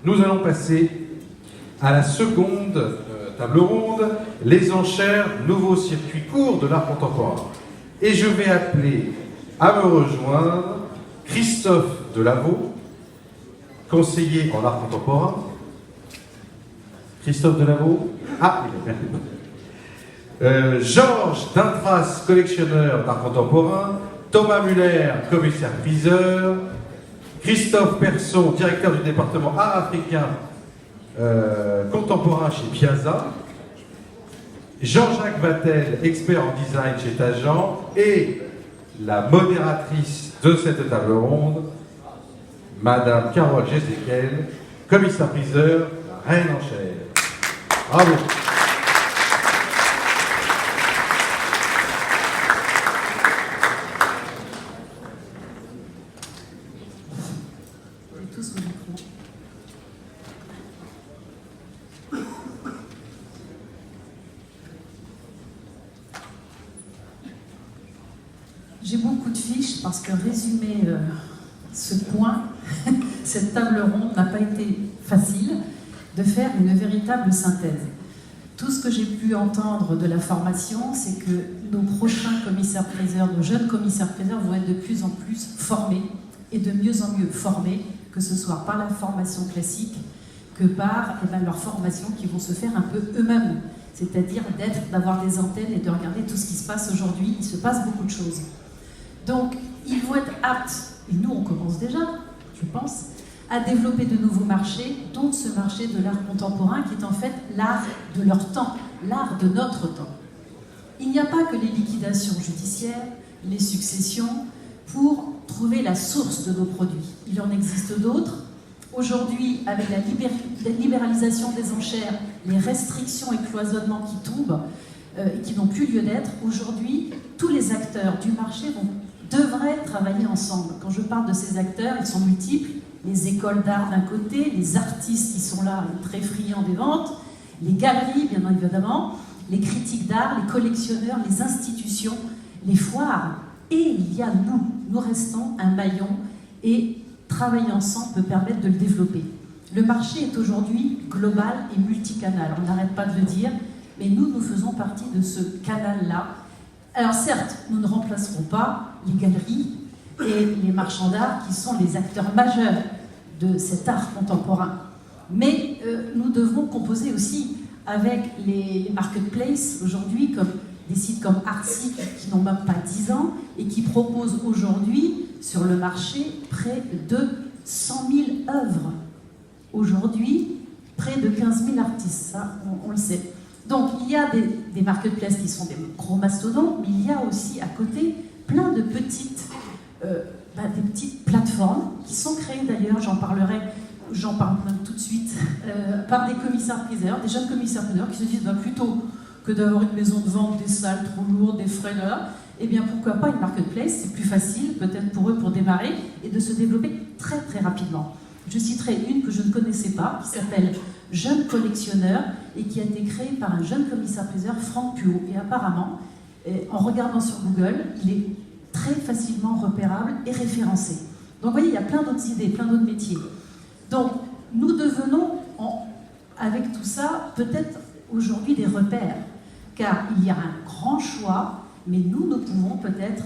nous allons passer à la seconde table ronde, les enchères, nouveaux circuits courts de l'art contemporain. Et je vais appeler à me rejoindre Christophe Delaveau, conseiller en art contemporain. Christophe Delaveau. Ah, il est bien. Georges Dintras, collectionneur d'art contemporain. Thomas Muller, commissaire-priseur. Christophe Persson, directeur du département art africain contemporain chez Piazza. Jean-Jacques Vattel, expert en design chez Tajan. Et la modératrice de cette table ronde, Madame Carole Gézéquel, commissaire-priseur, la reine en chair. Bravo. J'ai beaucoup de fiches parce que résumer ce point, cette table ronde, n'a pas été facile de faire une véritable synthèse. Tout ce que j'ai pu entendre de la formation, c'est que nos prochains commissaires-priseurs, nos jeunes commissaires-priseurs vont être de plus en plus formés et de mieux en mieux formés, que ce soit par la formation classique que par leur formation qui vont se faire un peu eux-mêmes, c'est-à-dire d'avoir des antennes et de regarder tout ce qui se passe aujourd'hui. Il se passe beaucoup de choses. Donc, ils vont être aptes, et nous on commence déjà, je pense, à développer de nouveaux marchés, dont ce marché de l'art contemporain qui est en fait l'art de leur temps, l'art de notre temps. Il n'y a pas que les liquidations judiciaires, les successions, pour trouver la source de nos produits. Il en existe d'autres. Aujourd'hui, avec la libéralisation des enchères, les restrictions et cloisonnements qui tombent, et qui n'ont plus lieu d'être, aujourd'hui, tous les acteurs du marché devraient travailler ensemble. Quand je parle de ces acteurs, ils sont multiples. Les écoles d'art d'un côté, les artistes qui sont là, très friands des ventes, les galeries, bien évidemment, les critiques d'art, les collectionneurs, les institutions, les foires. Et il y a nous. Nous restons un maillon et travailler ensemble peut permettre de le développer. Le marché est aujourd'hui global et multicanal. On n'arrête pas de le dire, mais nous faisons partie de ce canal-là. Alors certes, nous ne remplacerons pas les galeries et les marchands d'art qui sont les acteurs majeurs de cet art contemporain. Mais nous devons composer aussi avec les marketplaces aujourd'hui, comme des sites comme Artsy qui n'ont même pas 10 ans et qui proposent aujourd'hui sur le marché près de 100 000 œuvres. Aujourd'hui, près de 15 000 artistes, ça on le sait. Donc il y a des marketplaces qui sont des gros mastodontes, mais il y a aussi à côté plein de petites plateformes qui sont créées d'ailleurs, j'en parle même tout de suite, par des commissaires-priseurs, des jeunes commissaires-priseurs qui se disent plutôt que d'avoir une maison de vente, des salles trop lourdes, des frais là, eh bien pourquoi pas une marketplace, c'est plus facile peut-être pour eux pour démarrer et de se développer très très rapidement. Je citerai une que je ne connaissais pas, qui s'appelle Jeune Collectionneur et qui a été créée par un jeune commissaire-priseur, Franck Puot. Et apparemment, en regardant sur Google, il est très facilement repérable et référencé. Donc vous voyez, il y a plein d'autres idées, plein d'autres métiers. Donc nous devenons, avec tout ça, peut-être aujourd'hui des repères, car il y a un grand choix, mais nous pouvons peut-être,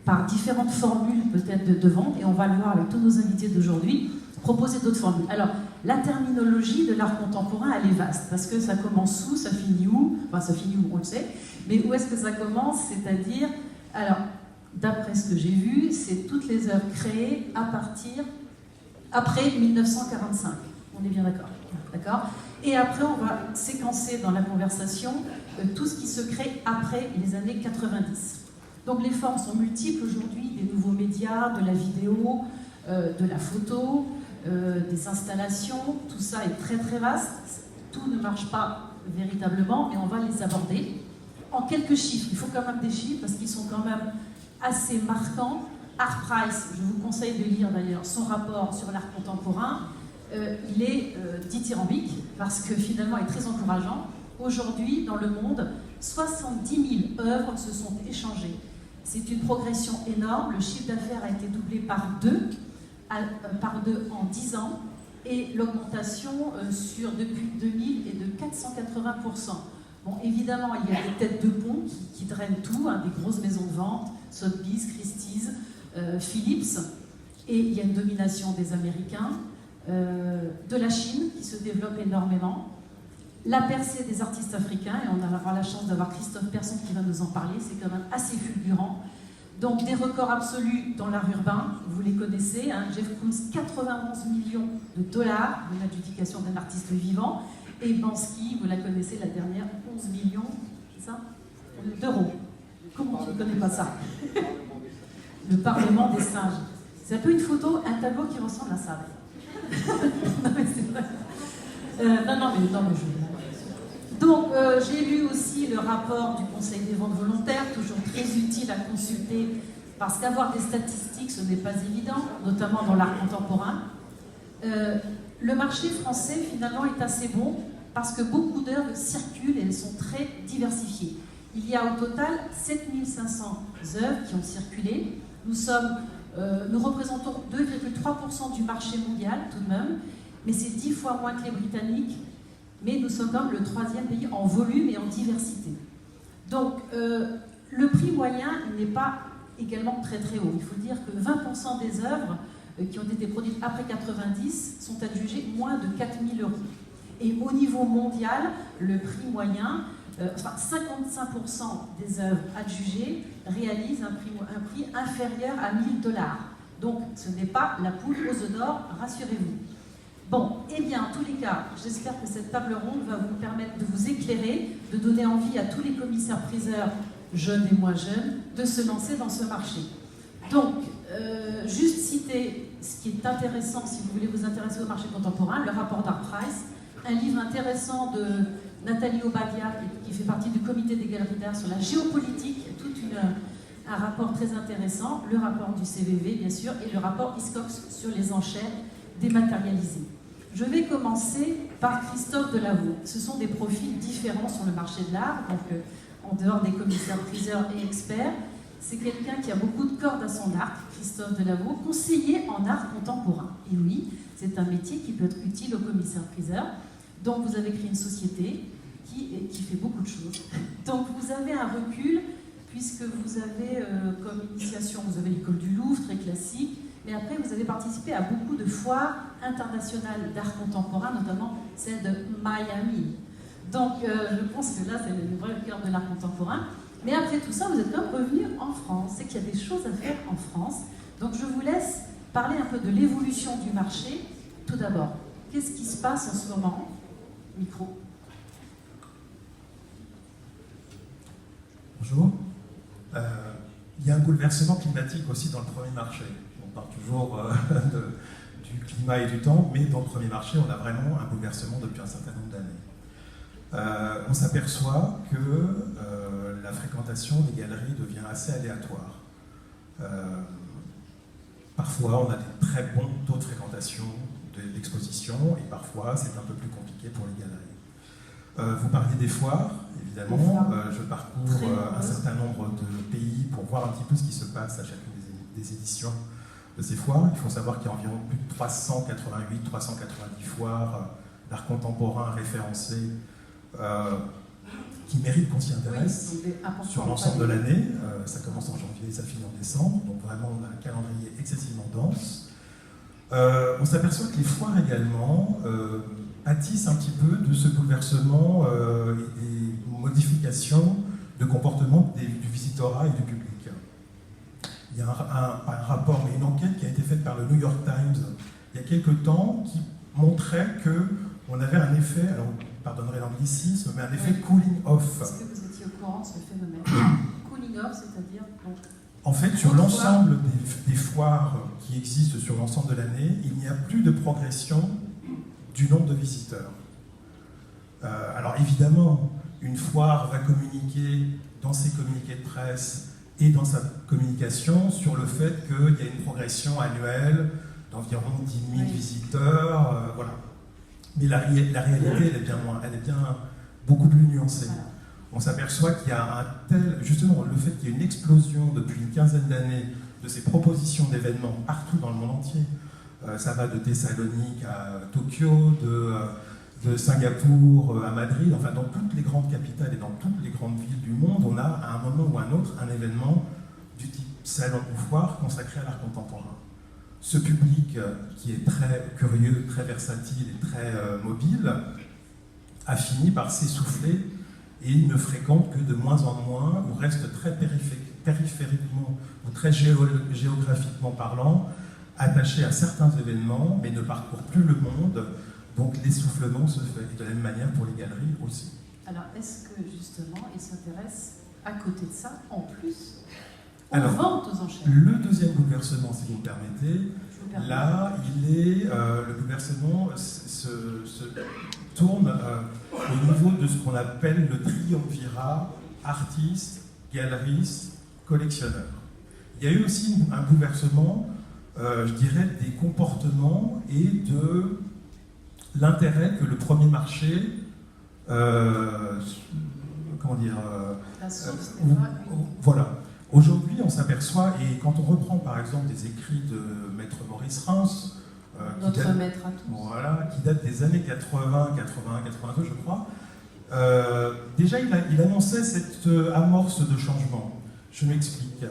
par différentes formules peut-être de vente, et on va le voir avec tous nos invités d'aujourd'hui, proposer d'autres formules. Alors, la terminologie de l'art contemporain, elle est vaste, parce que ça commence où, ça finit où, enfin ça finit où, on le sait, mais où est-ce que ça commence? C'est-à-dire, alors, d'après ce que j'ai vu, c'est toutes les œuvres créées après 1945. On est bien d'accord? D'accord. Et après, on va séquencer dans la conversation tout ce qui se crée après les années 90. Donc les formes sont multiples aujourd'hui, des nouveaux médias, de la vidéo, de la photo, des installations, tout ça est très très vaste. Tout ne marche pas véritablement, mais on va les aborder. En quelques chiffres, il faut quand même des chiffres parce qu'ils sont quand même assez marquants. Artprice, je vous conseille de lire d'ailleurs son rapport sur l'art contemporain. Il est dithyrambique parce que finalement il est très encourageant. Aujourd'hui, dans le monde, 70 000 œuvres se sont échangées. C'est une progression énorme. Le chiffre d'affaires a été doublé par deux en 10 ans. et l'augmentation depuis 2000 est de 480%. Bon, évidemment, il y a des têtes de pont qui drainent tout, hein, des grosses maisons de vente, Sotheby's, Christie's, Philips, et il y a une domination des Américains, de la Chine qui se développe énormément, la percée des artistes africains, et on aura la chance d'avoir Christophe Persson qui va nous en parler, c'est quand même assez fulgurant. Donc des records absolus dans l'art urbain, vous les connaissez, hein, Jeff Koons, 91 millions de dollars de l'adjudication d'un artiste vivant, et Banksy, vous la connaissez, la dernière, 11 millions, c'est ça, d'euros. Comment tu ne connais pas ça? Le Parlement des singes. C'est un peu une photo, un tableau qui ressemble à ça. Non mais c'est vrai. Non mais je... Donc j'ai lu aussi le rapport du Conseil des ventes volontaires, toujours très utile à consulter, parce qu'avoir des statistiques, ce n'est pas évident, notamment dans l'art contemporain. Le marché français, finalement, est assez bon, parce que beaucoup d'œuvres circulent et elles sont très diversifiées. Il y a au total 7500 œuvres qui ont circulé. Nous représentons 2,3% du marché mondial, tout de même, mais c'est 10 fois moins que les Britanniques, mais nous sommes comme le 3e pays en volume et en diversité. Donc, le prix moyen n'est pas également très très haut. Il faut dire que 20% des œuvres qui ont été produites après 90 sont adjugées moins de 4 000 €. Et au niveau mondial, le prix moyen, 55% des œuvres adjugées réalisent un prix inférieur à 1 000 $. Donc, ce n'est pas la poule aux œufs d'or, rassurez-vous. Bon, eh bien, en tous les cas, j'espère que cette table ronde va vous permettre de vous éclairer, de donner envie à tous les commissaires-priseurs, jeunes et moins jeunes, de se lancer dans ce marché. Donc, juste citer ce qui est intéressant, si vous voulez vous intéresser au marché contemporain, le rapport d'Art Price, un livre intéressant de Nathalie Obadia, qui fait partie du comité des galeries d'art sur la géopolitique, un rapport très intéressant, le rapport du CVV, bien sûr, et le rapport ISCOX sur les enchères dématérialisées. Je vais commencer par Christophe Delaveau. Ce sont des profils différents sur le marché de l'art, donc en dehors des commissaires-priseurs et experts. C'est quelqu'un qui a beaucoup de cordes à son arc, Christophe Delaveau, conseiller en art contemporain. Et oui, c'est un métier qui peut être utile aux commissaires-priseurs. Donc vous avez créé une société qui fait beaucoup de choses. Donc vous avez un recul, puisque vous avez comme initiation, vous avez l'école du Louvre, très classique, mais après vous avez participé à beaucoup de foires internationales d'art contemporain, notamment celle de Miami. Donc je pense que là c'est le vrai cœur de l'art contemporain. Mais après tout ça, vous êtes quand même revenu en France. C'est qu'il y a des choses à faire en France. Donc je vous laisse parler un peu de l'évolution du marché. Tout d'abord, qu'est-ce qui se passe en ce moment? Micro. Bonjour. Il y a un bouleversement climatique aussi dans le premier marché. On parle toujours du climat et du temps, mais dans le premier marché, on a vraiment un bouleversement depuis un certain nombre d'années. On s'aperçoit que la fréquentation des galeries devient assez aléatoire. Parfois, on a des très bons taux de fréquentation de l'exposition, et parfois, c'est un peu plus compliqué pour les galeries. Vous parliez des foires, évidemment. Je parcours un certain nombre de pays pour voir un petit peu ce qui se passe à chacune des éditions de ces foires. Il faut savoir qu'il y a environ plus de 388, 390 foires d'art contemporain référencées qui méritent qu'on s'y intéresse sur l'ensemble de l'année. Ça commence en janvier et ça finit en décembre, donc vraiment on a un calendrier excessivement dense. On s'aperçoit que les foires également pâtissent un petit peu de ce bouleversement et des modifications de comportement du visitorat et du public. Il y a un rapport, mais une enquête qui a été faite par le New York Times il y a quelques temps qui montrait qu'on avait un effet, alors pardonnerez l'anglicisme, mais un effet cooling off. Est-ce que vous étiez au courant de ce phénomène? Cooling off, c'est-à-dire en fait, sur l'ensemble des foires qui existent sur l'ensemble de l'année, il n'y a plus de progression du nombre de visiteurs. Alors évidemment, une foire va communiquer dans ses communiqués de presse et dans sa communication sur le fait qu'il y a une progression annuelle d'environ 10 000 visiteurs, voilà. Mais la réalité, elle est bien beaucoup plus nuancée. On s'aperçoit qu'il y a justement, le fait qu'il y ait une explosion depuis une quinzaine d'années de ces propositions d'événements partout dans le monde entier, Ça va de Thessalonique à Tokyo, de Singapour à Madrid, enfin dans toutes les grandes capitales et dans toutes les grandes villes du monde, on a à un moment ou à un autre un événement du type salon ou foire consacré à l'art contemporain. Ce public qui est très curieux, très versatile et très mobile a fini par s'essouffler et il ne fréquente que de moins en moins ou reste très périphériquement ou très géographiquement parlant attaché à certains événements mais ne parcourt plus le monde. Donc l'essoufflement se fait, et de la même manière pour les galeries aussi. Alors est-ce que justement il s'intéresse à côté de ça, en plus, aux Alors, ventes aux enchères? Le deuxième bouleversement, si vous me permettez, là, le bouleversement se tourne au niveau de ce qu'on appelle le triumvirat artiste, galeriste, collectionneur. Il y a eu aussi un bouleversement, je dirais, des comportements et de l'intérêt que le premier marché, voilà. Aujourd'hui, on s'aperçoit, et quand on reprend par exemple des écrits de Maître Maurice Reims, notre maître à tous, voilà, qui date des années 80, 81, 82, je crois, déjà il annonçait cette amorce de changement. Je m'explique.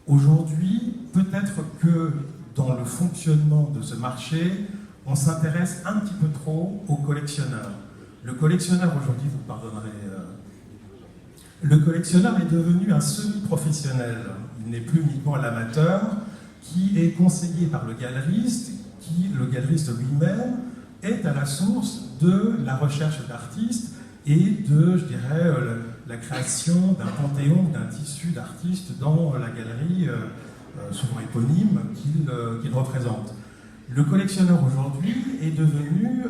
Aujourd'hui, peut-être que dans le fonctionnement de ce marché, on s'intéresse un petit peu trop aux collectionneurs. Le collectionneur, aujourd'hui, vous pardonnerez, le collectionneur est devenu un semi-professionnel. Il n'est plus uniquement l'amateur qui est conseillé par le galeriste, qui, le galeriste lui-même, est à la source de la recherche d'artistes et de, je dirais, la création d'un panthéon, d'un tissu d'artistes dans la galerie, souvent éponyme, qu'il représente. Le collectionneur aujourd'hui est devenu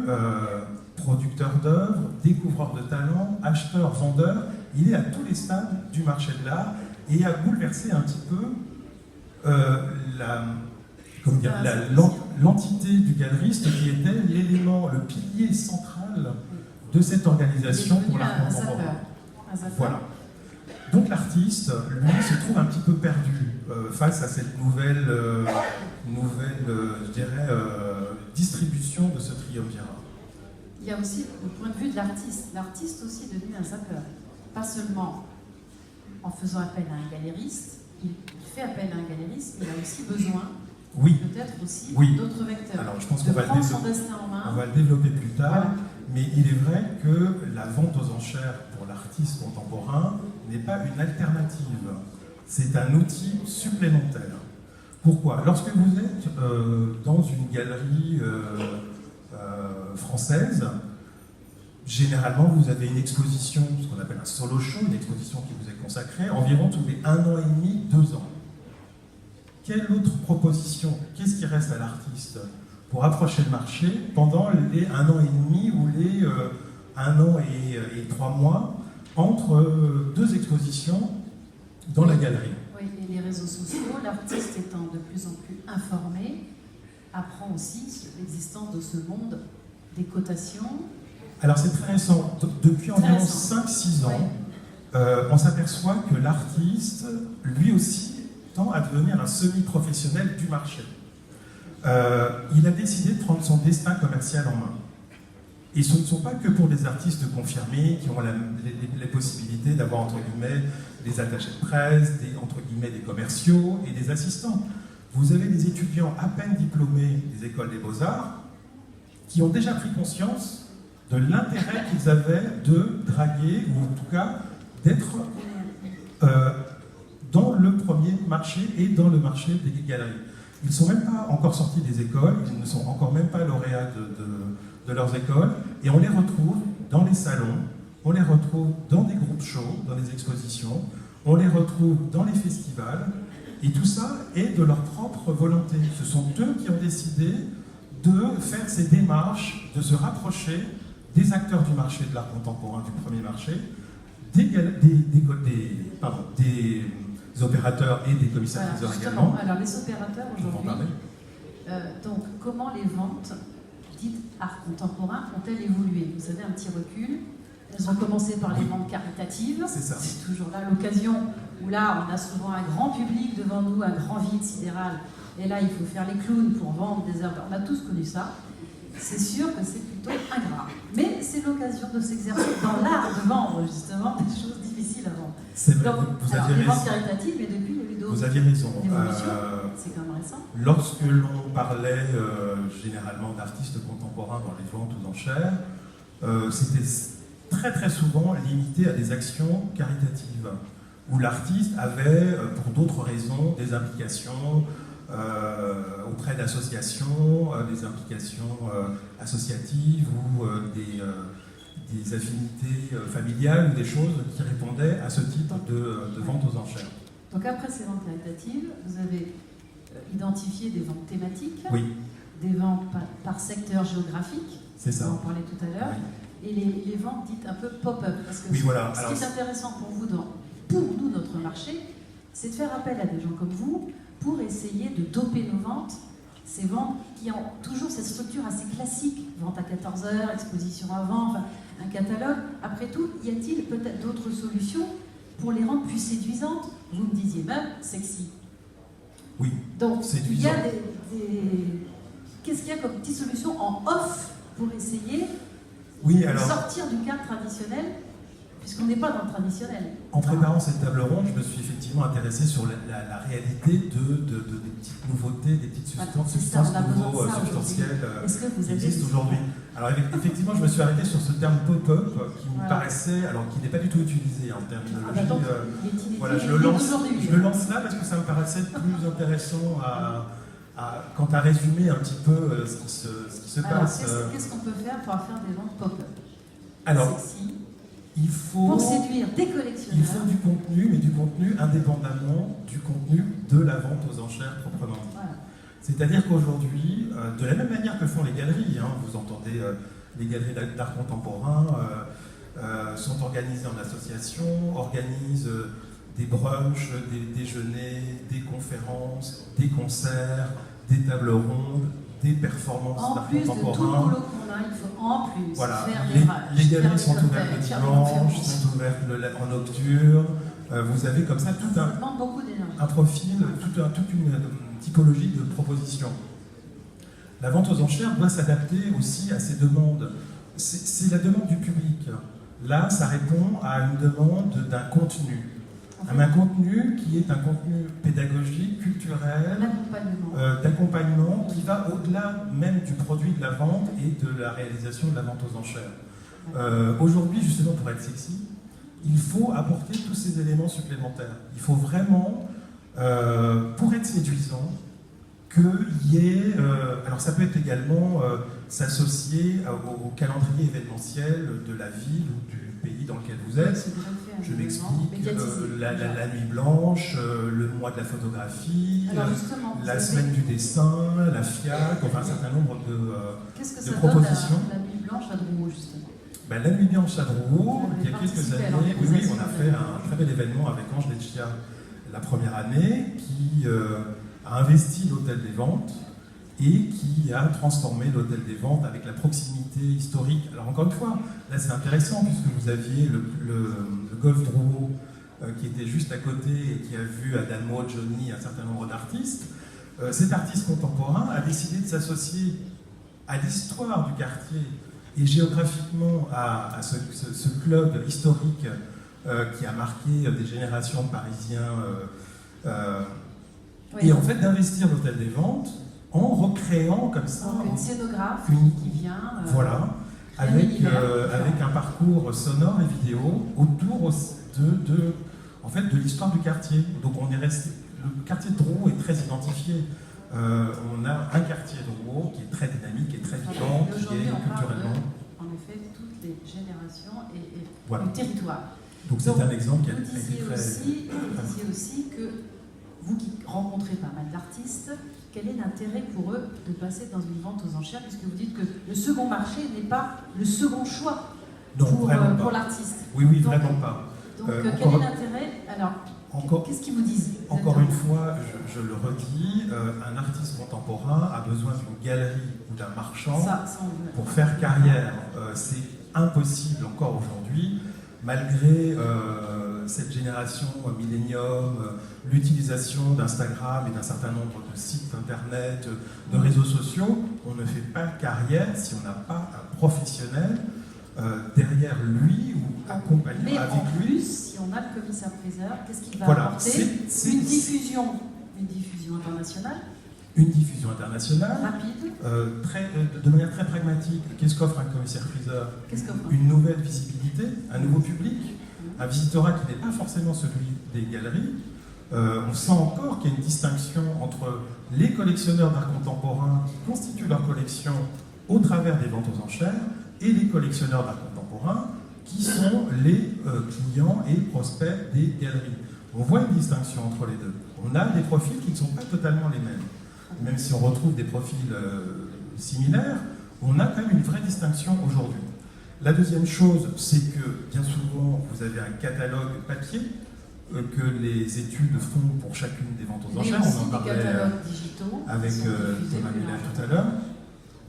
producteur d'œuvres, découvreur de talents, acheteur, vendeur. Il est à tous les stades du marché de l'art et a bouleversé un petit peu l'entité du galeriste qui était l'élément, le pilier central de cette organisation pour l'art contemporain. Voilà. Donc l'artiste, lui, se trouve un petit peu perdu face à cette nouvelle je dirais, distribution de ce triumvirat. Il y a aussi le point de vue de l'artiste. L'artiste aussi est devenu un zappeur. Pas seulement en faisant appel à un galériste, il fait appel à un galériste, mais il a aussi besoin, peut-être aussi, d'autres vecteurs. Alors, je pense qu'on va prendre son destin en main. On va le développer plus tard, voilà. Mais il est vrai que la vente aux enchères pour l'artiste contemporain n'est pas une alternative. C'est un outil supplémentaire. Pourquoi? Lorsque vous êtes dans une galerie française, généralement vous avez une exposition, ce qu'on appelle un solo show, une exposition qui vous est consacrée, environ tous les 1 an et demi, 2 ans. Quelle autre proposition? Qu'est-ce qui reste à l'artiste pour approcher le marché pendant les 1 an et demi ou les 1 an et 3 mois entre 2 expositions dans la galerie? Oui, et les réseaux sociaux, l'artiste étant de plus en plus informé, apprend aussi l'existence de ce monde des cotations. Alors c'est très récent. Depuis environ 5-6 ans, on s'aperçoit que l'artiste, lui aussi, tend à devenir un semi-professionnel du marché. Il a décidé de prendre son destin commercial en main. Et ce ne sont pas que pour des artistes confirmés qui ont les possibilités d'avoir, entre guillemets, des attachés de presse, entre guillemets, des commerciaux et des assistants. Vous avez des étudiants à peine diplômés des écoles des beaux-arts qui ont déjà pris conscience de l'intérêt qu'ils avaient de draguer, ou en tout cas d'être dans le premier marché et dans le marché des galeries. Ils ne sont même pas encore sortis des écoles, ils ne sont encore même pas lauréats de leurs écoles, et on les retrouve dans les salons, on les retrouve dans des groupes shows, dans les expositions, on les retrouve dans les festivals, et tout ça est de leur propre volonté. Ce sont eux qui ont décidé de faire ces démarches, de se rapprocher des acteurs du marché de l'art contemporain, du premier marché, des opérateurs et des commissaires-priseurs également. Alors les opérateurs aujourd'hui, donc comment les ventes dites art contemporain ont-elles évolué? Vous avez un petit recul. Elles ont commencé par les ventes caritatives. C'est ça. C'est toujours là l'occasion où là, on a souvent un grand public devant nous, un grand vide sidéral, et là, il faut faire les clowns pour vendre des œuvres. On a tous connu ça. C'est sûr que c'est plutôt ingrat. Mais c'est l'occasion de s'exercer dans l'art de vendre, justement, des choses difficiles à vendre. C'est vrai, Donc, vous alors, aviez les ventes raison. caritatives, mais depuis, il y a eu d'autres. Vous aviez raison. C'est quand même récent. Lorsque l'on parlait généralement d'artistes contemporains dans les ventes aux enchères, c'était très très souvent limité à des actions caritatives, où l'artiste avait, pour d'autres raisons, des implications auprès d'associations, des implications associatives ou des affinités familiales ou des choses qui répondaient à ce type de vente aux enchères. Donc après ces ventes caritatives, vous avez identifié des ventes thématiques, oui. Des ventes par secteur géographique, c'est ça. On en parlait tout à l'heure, oui. Et les ventes dites un peu pop-up. Parce que oui, voilà. ce qui est intéressant pour vous, pour nous, notre marché, c'est de faire appel à des gens comme vous pour essayer de doper nos ventes, ces ventes qui ont toujours cette structure assez classique, vente à 14h, exposition avant, enfin, un catalogue. Après tout, y a-t-il peut-être d'autres solutions pour les rendre plus séduisantes? Vous me disiez même sexy. Oui, donc séduisant. Il y a qu'est-ce qu'il y a comme petite solution en off pour essayer de sortir du cadre traditionnel, puisqu'on n'est pas dans le traditionnel. En préparant cette table ronde, je me suis effectivement intéressé sur la réalité des petites nouveautés, des petites substances substantielles qui existent aujourd'hui. Alors effectivement, je me suis arrêté sur ce terme pop-up qui me paraissait, alors qui n'est pas du tout utilisé en terminologie. Voilà, je le lance là parce que ça me paraissait plus intéressant quant à résumer un petit peu ce qui se passe. Qu'est-ce qu'on peut faire pour faire des ventes pop-up? Alors, il faut, pour séduire des collectionneurs. Il faut du contenu, mais du contenu indépendamment du contenu de la vente aux enchères proprement dit. Voilà. C'est-à-dire qu'aujourd'hui, de la même manière que font les galeries, vous entendez les galeries d'art contemporain sont organisées en association, organisent des brunchs, des déjeuners, des conférences, des concerts, des tables rondes, des performances d'art contemporain. En plus de tout le boulot qu'on a, il faut en plus faire les galeries sont ouvertes le dimanche, sont ouvertes en nocturne. Vous avez comme ça tout un profil, toute une typologie de propositions. La vente aux enchères doit s'adapter aussi à ces demandes. C'est la demande du public. Là, ça répond à une demande d'un contenu. Un contenu qui est un contenu pédagogique, culturel, d'accompagnement qui va au-delà même du produit de la vente et de la réalisation de la vente aux enchères. Aujourd'hui, justement, pour être sexy, il faut apporter tous ces éléments supplémentaires. Il faut vraiment, pour être séduisant, qu'il y ait... alors ça peut être également s'associer au calendrier événementiel de la ville ou du pays dans lequel vous êtes. Je m'explique, la nuit blanche, le mois de la photographie, la semaine du dessin, la FIAC, enfin un certain nombre de propositions. La nuit blanche à Drouot, justement. La nuit blanche à Drouot, il y a quelques années, oui, on a fait un très bel événement avec Ange Leccia la première année, qui a investi l'hôtel des ventes et qui a transformé l'hôtel des ventes avec la proximité historique. Alors encore une fois, là c'est intéressant puisque vous aviez le Golf Drouot qui était juste à côté et qui a vu Adamo, Johnny, un certain nombre d'artistes. Cet artiste contemporain a décidé de s'associer à l'histoire du quartier et géographiquement à ce club historique qui a marqué des générations de Parisiens et en fait d'investir l'hôtel des ventes en recréant comme ça une scénographe qui vient avec un parcours sonore et vidéo autour de l'histoire du quartier. Donc on est resté, le quartier de Drouot est très identifié. On a un quartier de Drouot qui est très dynamique et très vivant, qui est culturellement. En effet, toutes les générations et le territoire. Donc c'est un exemple qui a été très... Vous disiez aussi que vous qui rencontrez pas mal d'artistes, quel est l'intérêt pour eux de passer dans une vente aux enchères, puisque vous dites que le second marché n'est pas le second choix pour l'artiste. Oui, vraiment pas. Donc quel est l'intérêt? Alors, qu'est-ce qu'ils vous disent? Encore une fois, je le redis, un artiste contemporain a besoin d'une galerie ou d'un marchand pour faire carrière. C'est impossible encore aujourd'hui, malgré cette génération millénium, l'utilisation d'Instagram et d'un certain nombre de sites internet, de réseaux sociaux, on ne fait pas carrière si on n'a pas un professionnel derrière lui ou accompagné mais avec en lui. plus, si on a le commissaire-priseur, qu'est-ce qu'il va Voilà, apporter? Une diffusion internationale. Une diffusion internationale, Rapide. de manière très pragmatique. Qu'est-ce qu'offre un commissaire-priseur? Qu'est-ce qu'on Une nouvelle visibilité, un nouveau public, un visitorat qui n'est pas forcément celui des galeries. On sent encore qu'il y a une distinction entre les collectionneurs d'art contemporain qui constituent leur collection au travers des ventes aux enchères et les collectionneurs d'art contemporain qui sont les clients et prospects des galeries. On voit une distinction entre les deux. On a des profils qui ne sont pas totalement les mêmes. Même si on retrouve des profils similaires, on a quand même une vraie distinction aujourd'hui. La deuxième chose, c'est que bien souvent, vous avez un catalogue papier que les études font pour chacune des ventes aux enchères. On en parlait digitaux avec Thomas Muller tout à l'heure.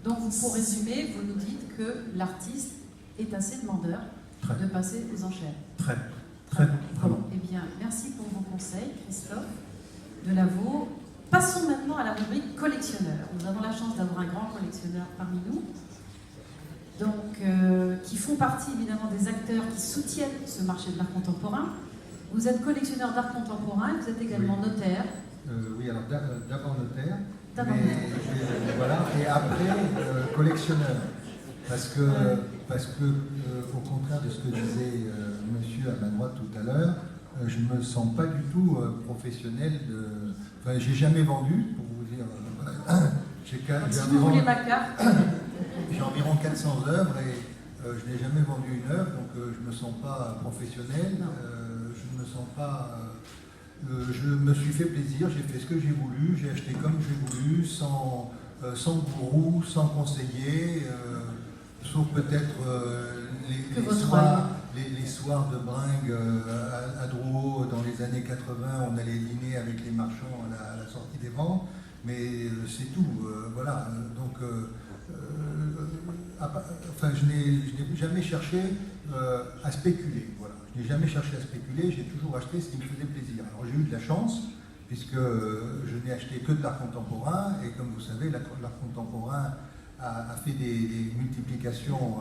Donc, pour résumer, vous nous dites que l'artiste est assez demandeur de passer aux enchères. Très. Bon, eh bien, merci pour vos conseils, Christophe Delaveau. Passons maintenant à la rubrique collectionneur. Nous avons la chance d'avoir un grand collectionneur parmi nous, donc, qui font partie évidemment des acteurs qui soutiennent ce marché de l'art contemporain. Vous êtes collectionneur d'art contemporain, vous êtes également notaire. Oui, alors d'abord notaire, Voilà. Et après collectionneur. Parce que au contraire de ce que disait monsieur à ma droite tout à l'heure, je ne me sens pas du tout professionnel de... Enfin, j'ai jamais vendu, pour vous dire... Si vous voulez ma carte... J'ai environ 400 œuvres et je n'ai jamais vendu une œuvre, donc je ne me sens pas professionnel, je ne me sens pas... je me suis fait plaisir, j'ai fait ce que j'ai voulu, j'ai acheté comme j'ai voulu, sans gourou, sans conseiller, sauf peut-être les soirs de bringue à Drouot dans les années 80, on allait dîner avec les marchands à la sortie des ventes, mais c'est tout. Voilà. Donc, je n'ai jamais cherché à spéculer. Voilà. Je n'ai jamais cherché à spéculer, j'ai toujours acheté ce qui me faisait plaisir. Alors j'ai eu de la chance, puisque je n'ai acheté que de l'art contemporain, et comme vous savez, l'art contemporain a fait des multiplications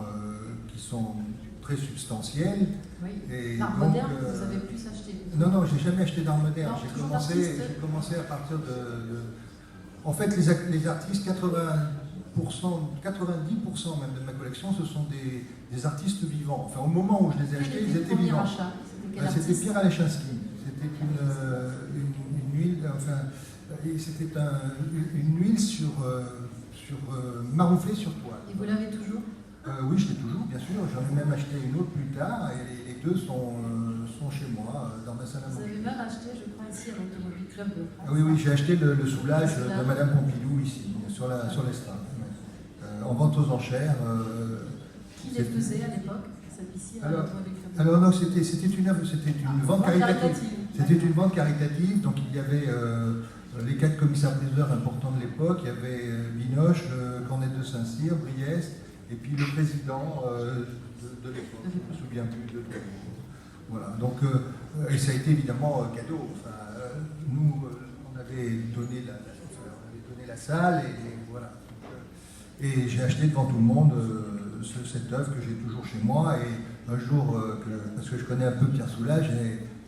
qui sont très substantielles. Oui. L'art moderne, vous avez plus acheté? Non, j'ai jamais acheté d'art moderne. J'ai commencé à partir de... En fait, les artistes, 90% même de ma collection, ce sont des artistes vivants. Enfin, au moment où je les ai achetés, ils étaient vivants. C'était Pierre Alechinsky. C'était une huile, c'était une huile sur marouflée sur toile. Et vous l'avez toujours? Oui, je l'ai toujours, bien sûr. J'en ai même acheté une autre plus tard, et les deux sont chez moi, dans ma salle à manger. Vous avez même acheté, je crois, ici à l'Automobile Club de France. Oui, j'ai acheté le soulage de Madame Pompidou ici, sur l'estrade. En vente aux enchères. Qui les faisait à l'époque, ici à l'Automobile Club de France? Alors non, c'était une vente caritative. C'était une vente caritative, donc il y avait les 4 commissaires-priseurs importants de l'époque, il y avait Binoche, Cornette de Saint-Cyr, Briest, et puis le président de l'époque, je ne me souviens plus de lui. Voilà, donc, et ça a été évidemment cadeau. Enfin, nous, on avait donné la salle, et voilà. Et j'ai acheté devant tout le monde cette œuvre que j'ai toujours chez moi, et un jour, parce que je connais un peu Pierre Soulages,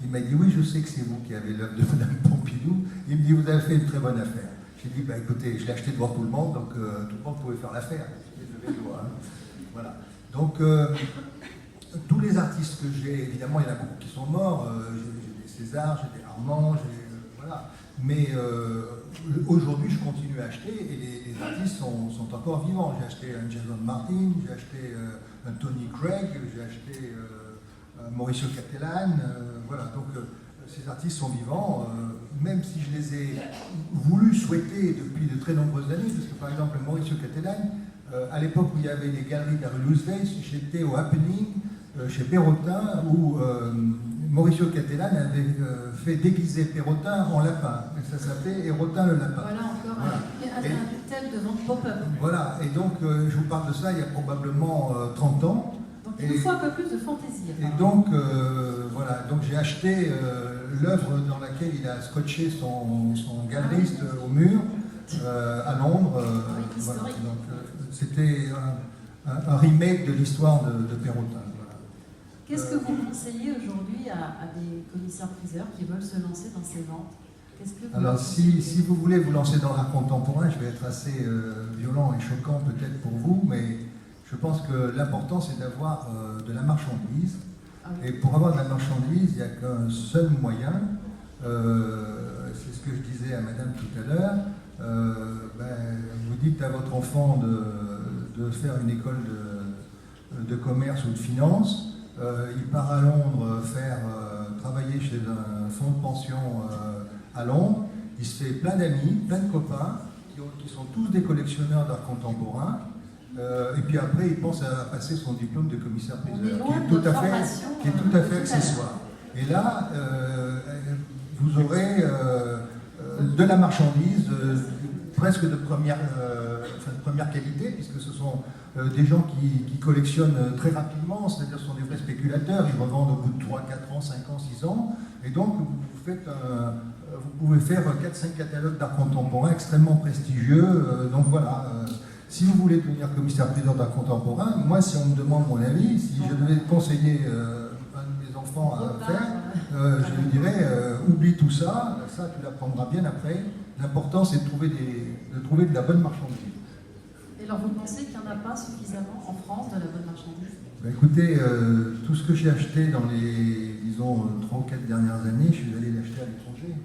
il m'a dit « Oui, je sais que c'est vous qui avez l'œuvre de Madame Pompidou ». Il me dit « Vous avez fait une très bonne affaire ». J'ai dit « Écoutez, je l'ai acheté devant tout le monde, donc tout le monde pouvait faire l'affaire ». Voilà. Donc, tous les artistes que j'ai, évidemment, il y en a beaucoup qui sont morts. J'ai des César, j'ai des Armand, voilà. Mais aujourd'hui, je continue à acheter, et les artistes sont encore vivants. J'ai acheté un Jason Martin, j'ai acheté un Tony Craig, j'ai acheté Mauricio Cattelan, voilà. Donc, ces artistes sont vivants, même si je les ai voulu souhaiter depuis de très nombreuses années, parce que par exemple, Mauricio Cattelan, à l'époque où il y avait les galeries de la rue Roosevelt, j'étais au Happening chez Perrotin, où Mauricio Cattelan avait fait déguiser Perrotin en lapin. Et ça s'appelait Hérotin le lapin. Voilà encore un thème de vente pop-up. Voilà, et donc je vous parle de ça il y a probablement 30 ans. Donc il nous faut un peu plus de fantaisie. Et donc, voilà, donc j'ai acheté l'œuvre dans laquelle il a scotché son galeriste au mur à Londres. Voilà. Donc, c'était un remake de l'histoire de Perrotin. Voilà. Qu'est-ce que vous conseillez aujourd'hui à des commissaires-priseurs qui veulent se lancer dans ces ventes? Alors, si vous voulez vous lancer dans l'art contemporain, je vais être assez violent et choquant peut-être pour vous, mais je pense que l'important c'est d'avoir de la marchandise. Et pour avoir de la marchandise, il n'y a qu'un seul moyen, c'est ce que je disais à madame tout à l'heure, vous dites à votre enfant de faire une école de commerce ou de finance, il part à Londres travailler chez un fonds de pension à Londres, il se fait plein d'amis, plein de copains, qui sont tous des collectionneurs d'art contemporain, et puis après il pense à passer son diplôme de commissaire-priseur, qui est tout à fait accessoire. Et là, vous aurez de la marchandise presque de première qualité, puisque ce sont des gens qui collectionnent très rapidement, c'est-à-dire ce sont des vrais spéculateurs, ils revendent au bout de 3, 4 ans, 5 ans, 6 ans, et donc vous pouvez faire 4-5 catalogues d'art contemporain extrêmement prestigieux. Donc voilà, si vous voulez devenir commissaire-priseur d'art contemporain, moi si on me demande mon avis, si je devais conseiller un de mes enfants à faire, je lui dirais oublie tout ça, ça tu l'apprendras bien après. L'important c'est de trouver de la bonne marchandise. Et alors vous pensez qu'il n'y en a pas suffisamment en France de la bonne marchandise? Écoutez, tout ce que j'ai acheté dans les, disons, 3 ou 4 dernières années, je suis allé l'acheter à l'étranger.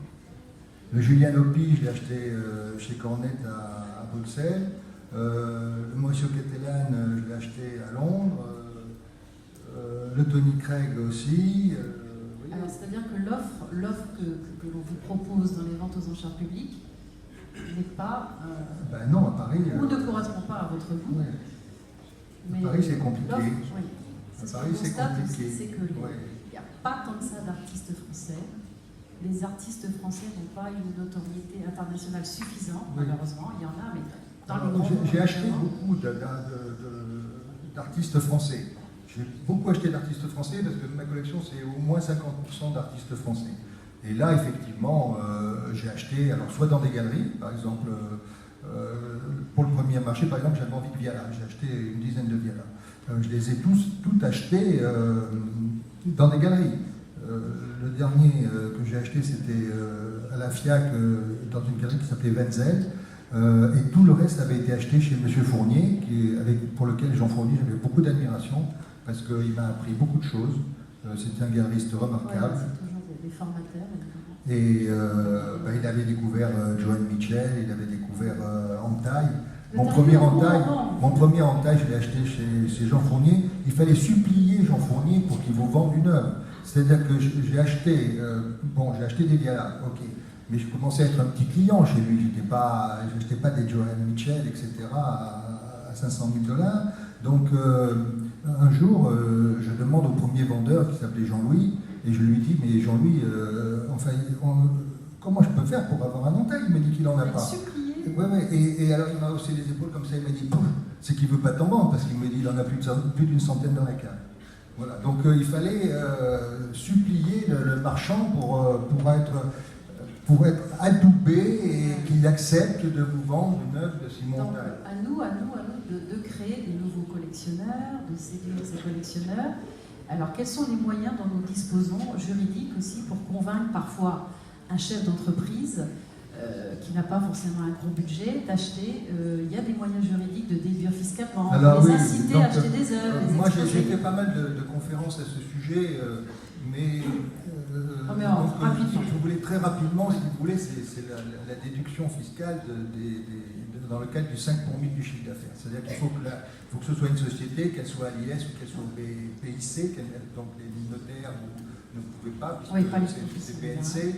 Le Julien Lopi, je l'ai acheté chez Cornet à Bruxelles. Le Mauricio Catalan, je l'ai acheté à Londres. Le Tony Craig aussi. Oui. Alors, c'est-à-dire que l'offre que l'on vous propose dans les ventes aux enchères publiques n'est pas... non, à Paris... ou ne correspond pas à votre goût. Oui. À Paris, c'est compliqué. Oui. À Paris, c'est compliqué. C'est que il n'y a pas tant que ça d'artistes français. Les artistes français n'ont pas une notoriété internationale suffisante, malheureusement. Il y en a, mais dans les grands... J'ai acheté beaucoup d'artistes français. J'ai beaucoup acheté d'artistes français parce que ma collection, c'est au moins 50% d'artistes français. Et là, effectivement, j'ai acheté, alors soit dans des galeries, par exemple, pour le premier marché, par exemple, j'avais envie de Viala. J'ai acheté une dizaine de Viala. Je les ai toutes achetées dans des galeries. Le dernier que j'ai acheté, c'était à la FIAC, dans une galerie qui s'appelait Wenzel. Et tout le reste avait été acheté chez M. Fournier, pour lequel Jean Fournier, j'avais beaucoup d'admiration, parce qu'il m'a appris beaucoup de choses. C'était un galeriste remarquable. C'est toujours des formateurs. Et il avait découvert Joan Mitchell, il avait découvert Entaille. Mon premier entaille, je l'ai acheté chez Jean Fournier. Il fallait supplier Jean Fournier pour qu'il vous vende une œuvre. C'est-à-dire que j'ai acheté des Viala, ok. Mais je commençais à être un petit client chez lui. Je n'achetais pas des Joan Mitchell, etc. à 500 000 $. Donc un jour, je demande au premier vendeur qui s'appelait Jean-Louis, et je lui dis, mais Jean-Louis, comment je peux faire pour avoir un entaille? Il m'a dit qu'il n'en a pas. Et alors il m'a haussé les épaules comme ça, il m'a dit, c'est qu'il ne veut pas t'en vendre, parce qu'il me dit qu'il en a plus d'une centaine dans la cave. Voilà. Donc il fallait supplier le marchand pour être adoubé et qu'il accepte de vous vendre une œuvre de Simon Donc, Entaille. à nous de créer des nouveaux collectionneurs, de séduire ces collectionneurs. Alors, quels sont les moyens dont nous disposons, juridiques aussi, pour convaincre parfois un chef d'entreprise qui n'a pas forcément un gros budget d'acheter? Il y a des moyens juridiques de déduire fiscalement, pour les inciter à acheter des œuvres. Moi, j'ai fait pas mal de conférences à ce sujet, mais si vous voulez, très rapidement, si vous voulez, c'est la déduction fiscale dans le cadre du 5 pour 1000 du chiffre d'affaires. C'est-à-dire qu'il faut que ce soit une société, qu'elle soit à l'IS ou qu'elle soit au PIC, donc les notaires ne pouvaient pas, puisque c'est PNC.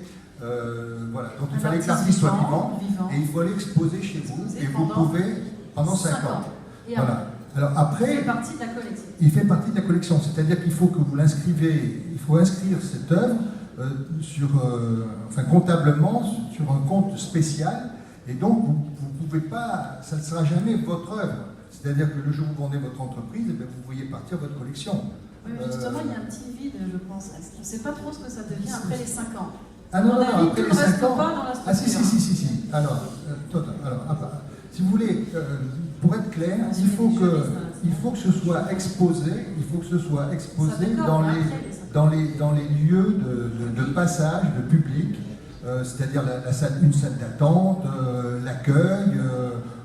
Voilà. Donc il fallait que l'artiste soit vivant, et il faut aller exposer chez vous, et vous pouvez pendant 5 ans. Voilà. Alors après, il fait partie de la collection, c'est-à-dire qu'il faut que vous l'inscrivez, il faut inscrire cette œuvre comptablement sur un compte spécial, et donc vous ne pouvez pas, ça ne sera jamais votre œuvre. C'est-à-dire que le jour où vous vendez votre entreprise, eh bien, vous voyez partir votre collection. Oui, mais justement, il y a un petit vide, je pense. On ne sait pas trop ce que ça devient après les 5 ans. Ah non, non, après les les 5 ans. pas Dans la ah si. Alors, si vous voulez, pour être clair, il faut que ce soit exposé, dans les lieux de passage, de public, c'est-à-dire une salle d'attente, l'accueil,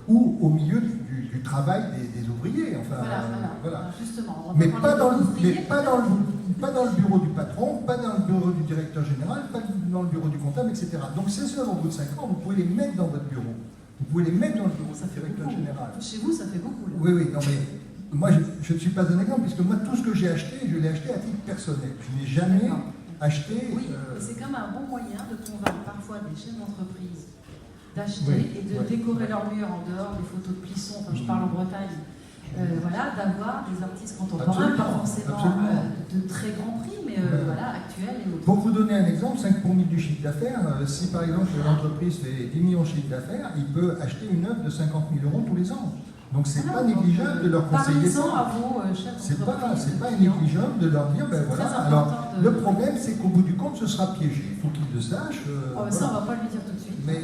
ou au milieu du travail des ouvriers. Enfin, voilà. Justement, mais pas dans le bureau du patron, pas dans le bureau du directeur général, pas dans le bureau du comptable, etc. Donc ces œuvres, au bout de 5 ans, vous pouvez les mettre dans votre bureau. Vous pouvez les mettre dans le bureau du directeur général. Chez vous, ça fait beaucoup. Là. Oui, non mais moi je ne suis pas un exemple, puisque moi tout ce que j'ai acheté, je l'ai acheté à titre personnel. Je n'ai jamais acheté... Oui, c'est quand même un bon moyen de convaincre parfois des chefs d'entreprise d'acheter et de décorer leur mur en dehors des photos de Plisson, je parle en Bretagne, d'avoir des artistes contemporains, pas forcément de très grands prix, mais actuels et autres. Pour vous donner un exemple, 5 pour 1000 du chiffre d'affaires, si par exemple l'entreprise fait 10 millions de chiffre d'affaires, il peut acheter une œuvre de 50 000 € tous les ans. Donc c'est pas négligeable de leur conseiller ça. À vos chefs d'entreprise. C'est pas négligeable de leur dire, ben voilà. Alors le problème c'est qu'au bout du compte ce sera piégé. Il faut qu'ils le sachent. Ça on va pas lui dire tout de suite. Mais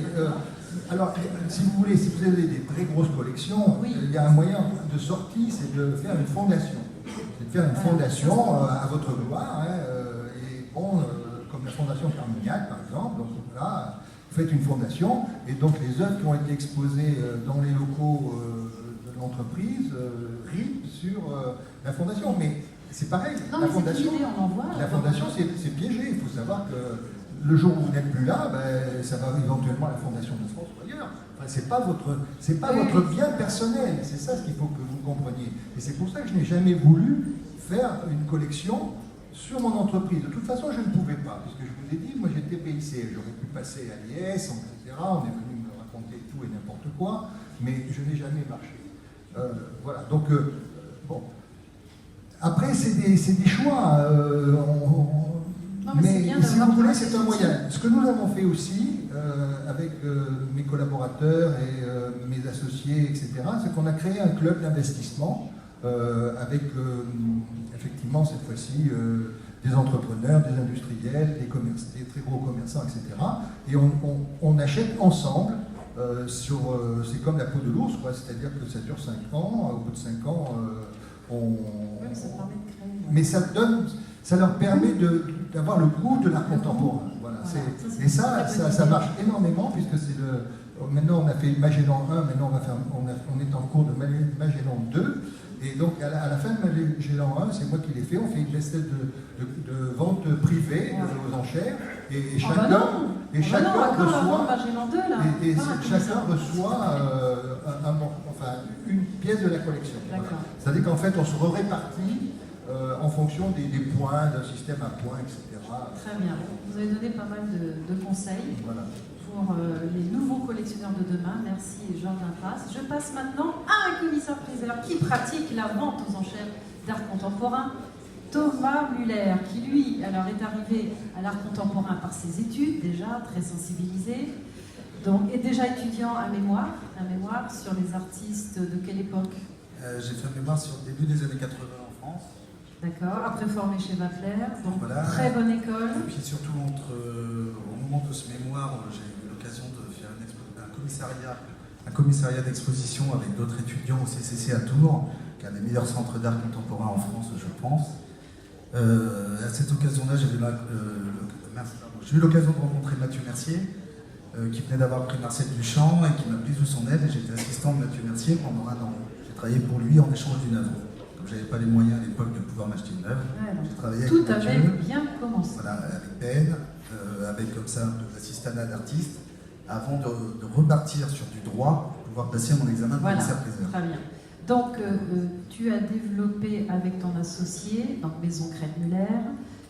alors si vous voulez, si vous avez des très grosses collections, il y a un moyen de sortie, c'est de faire une fondation. C'est de faire une fondation à votre gloire. Et bon, comme la fondation Carmignac par exemple, donc là, vous faites une fondation et donc les œuvres qui ont été exposées dans les locaux de l'entreprise riment sur la fondation. Mais c'est pareil, la fondation, c'est piégé. Il faut savoir que le jour où vous n'êtes plus là, ça va éventuellement à la Fondation de France ou ailleurs. Enfin, c'est pas votre bien personnel. C'est ça ce qu'il faut que vous compreniez. Et c'est pour ça que je n'ai jamais voulu faire une collection sur mon entreprise. De toute façon, je ne pouvais pas, puisque je vous ai dit, moi j'étais PIC. J'aurais pu passer à l'IS, etc. On est venu me raconter tout et n'importe quoi, mais je n'ai jamais marché. Voilà. Donc, bon. Après, c'est des choix. Mais si vous voulez, c'est un moyen. Ce que nous avons fait aussi, avec mes collaborateurs et mes associés, etc., c'est qu'on a créé un club d'investissement avec, effectivement, cette fois-ci, des entrepreneurs, des industriels, des très gros commerçants, etc. Et on achète ensemble. C'est comme la peau de l'ours, c'est-à-dire que ça dure 5 ans. Au bout de 5 ans, ça permet de créer. Mais ça leur permet d'avoir le goût de l'art contemporain. Voilà. Et ça marche énormément, puisque maintenant on a fait Magellan 1, maintenant on est en cours de Magellan 2. Et donc à la fin de Magellan 1, c'est moi qui l'ai fait, on fait une espèce de vente privée aux enchères. Et chacun reçoit une pièce de la collection. Voilà. C'est-à-dire qu'en fait, on se répartit en fonction des points, d'un système à points, etc. Très bien. Vous avez donné pas mal de conseils pour les nouveaux collectionneurs de demain. Merci Georges Impasse. Je passe maintenant à un commissaire-priseur qui pratique la vente aux enchères d'art contemporain. Thomas Muller, qui lui est arrivé à l'art contemporain par ses études, déjà très sensibilisé, donc est déjà étudiant un mémoire sur les artistes de quelle époque? J'ai fait un mémoire sur le début des années 80 en France. D'accord, après formé chez Wappler, donc voilà. Très bonne école. Et puis surtout, au moment de ce mémoire, j'ai eu l'occasion de faire un commissariat d'exposition avec d'autres étudiants au CCC à Tours, qui est un des meilleurs centres d'art contemporain en France, je pense. À cette occasion-là, j'ai eu l'occasion de rencontrer Mathieu Mercier, qui venait d'avoir le prix Marcel Duchamp et qui m'a pris sous son aide, et j'étais assistant de Mathieu Mercier pendant 1 an. J'ai travaillé pour lui en échange d'une œuvre. Comme je n'avais pas les moyens à l'époque de pouvoir m'acheter une œuvre, j'ai travaillé avec tout Mathieu. avait bien commencé. Voilà, avec Ben, avec comme ça de l'assistanat d'artiste, avant de repartir sur du droit pour pouvoir passer mon examen de commissaire-priseur. Très bien. Donc, tu as développé avec ton associé, donc Maison Crête-Muller,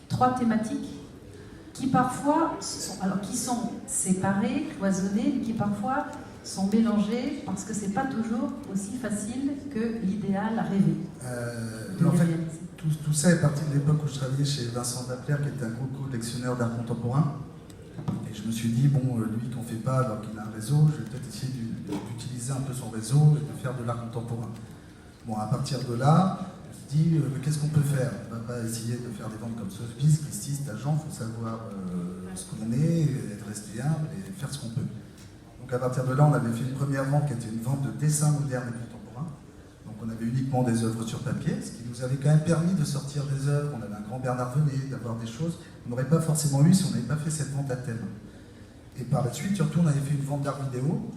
3 thématiques qui parfois qui sont séparées, cloisonnées, mais qui parfois sont mélangées parce que c'est pas toujours aussi facile que l'idéal rêvé. En fait, tout ça est parti de l'époque où je travaillais chez Vincent Wappler, qui était un gros collectionneur d'art contemporain. Et je me suis dit, bon, lui qu'on ne fait pas alors qu'il a un réseau, je vais peut-être essayer d'utiliser un peu son réseau et de faire de l'art contemporain. Bon, à partir de là, on se dit, qu'est-ce qu'on peut faire? On ne va pas essayer de faire des ventes comme Sotheby's, Christie's, d'agent, il faut savoir ce qu'on est, être resté humble et faire ce qu'on peut. Donc à partir de là, on avait fait une première vente qui était une vente de dessins modernes et contemporains. Donc on avait uniquement des œuvres sur papier, ce qui nous avait quand même permis de sortir des œuvres. On avait un grand Bernard Venet, d'avoir des choses qu'on n'aurait pas forcément eu si on n'avait pas fait cette vente à thème. Et par la suite, surtout, on avait fait une vente d'art vidéo,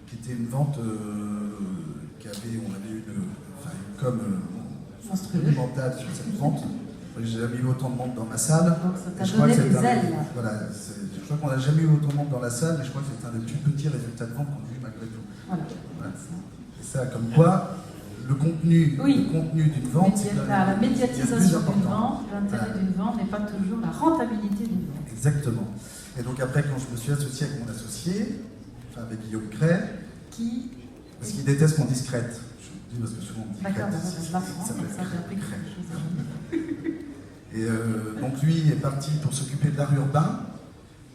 qui était une vente on avait eu une com monumentale sur cette vente. J'ai jamais eu autant de monde dans ma salle. Donc ça t'a donné des ailes. Voilà, je crois qu'on n'a jamais eu autant de monde dans la salle, mais je crois que c'est un des plus petits résultats de vente qu'on a eu malgré tout. Voilà. Et ça, comme quoi, le contenu d'une vente, c'est la médiatisation d'une vente, l'intérêt voilà. d'une vente n'est pas toujours la rentabilité d'une vente. Exactement. Et donc après, quand je me suis associé avec mon associé, avec Guillaume Cray, parce qu'il déteste qu'on discrète. Je le dis parce que souvent on dit D'accord, discrète. je l'apprends, ça j'ai appris quelque chose. Et donc lui est parti pour s'occuper de l'art urbain,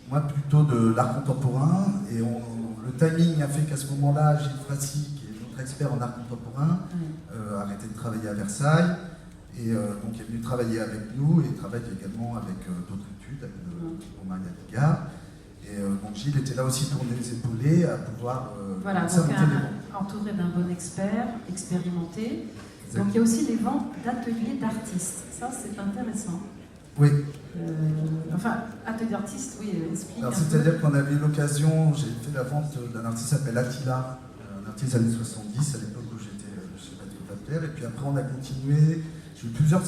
moi plutôt de l'art contemporain. Et le timing a fait qu'à ce moment-là, Gilles Frassi, qui est notre expert en art contemporain, a arrêté de travailler à Versailles. Et donc il est venu travailler avec nous et il travaille également avec d'autres études, avec Romain Yadigar. Et donc Gilles était là aussi pour nous épauler à pouvoir voilà, donc entouré d'un bon expert, expérimenté. Exactement. Donc il y a aussi les ventes d'ateliers d'artistes. Ça c'est intéressant. Oui. Enfin, atelier d'artistes, oui, explique. C'est-à-dire qu'on avait eu l'occasion, j'ai fait la vente d'un artiste qui s'appelle Attila, un artiste des années 70, à l'époque où j'étais chez Maître Papler. Et puis après on a continué, j'ai eu plusieurs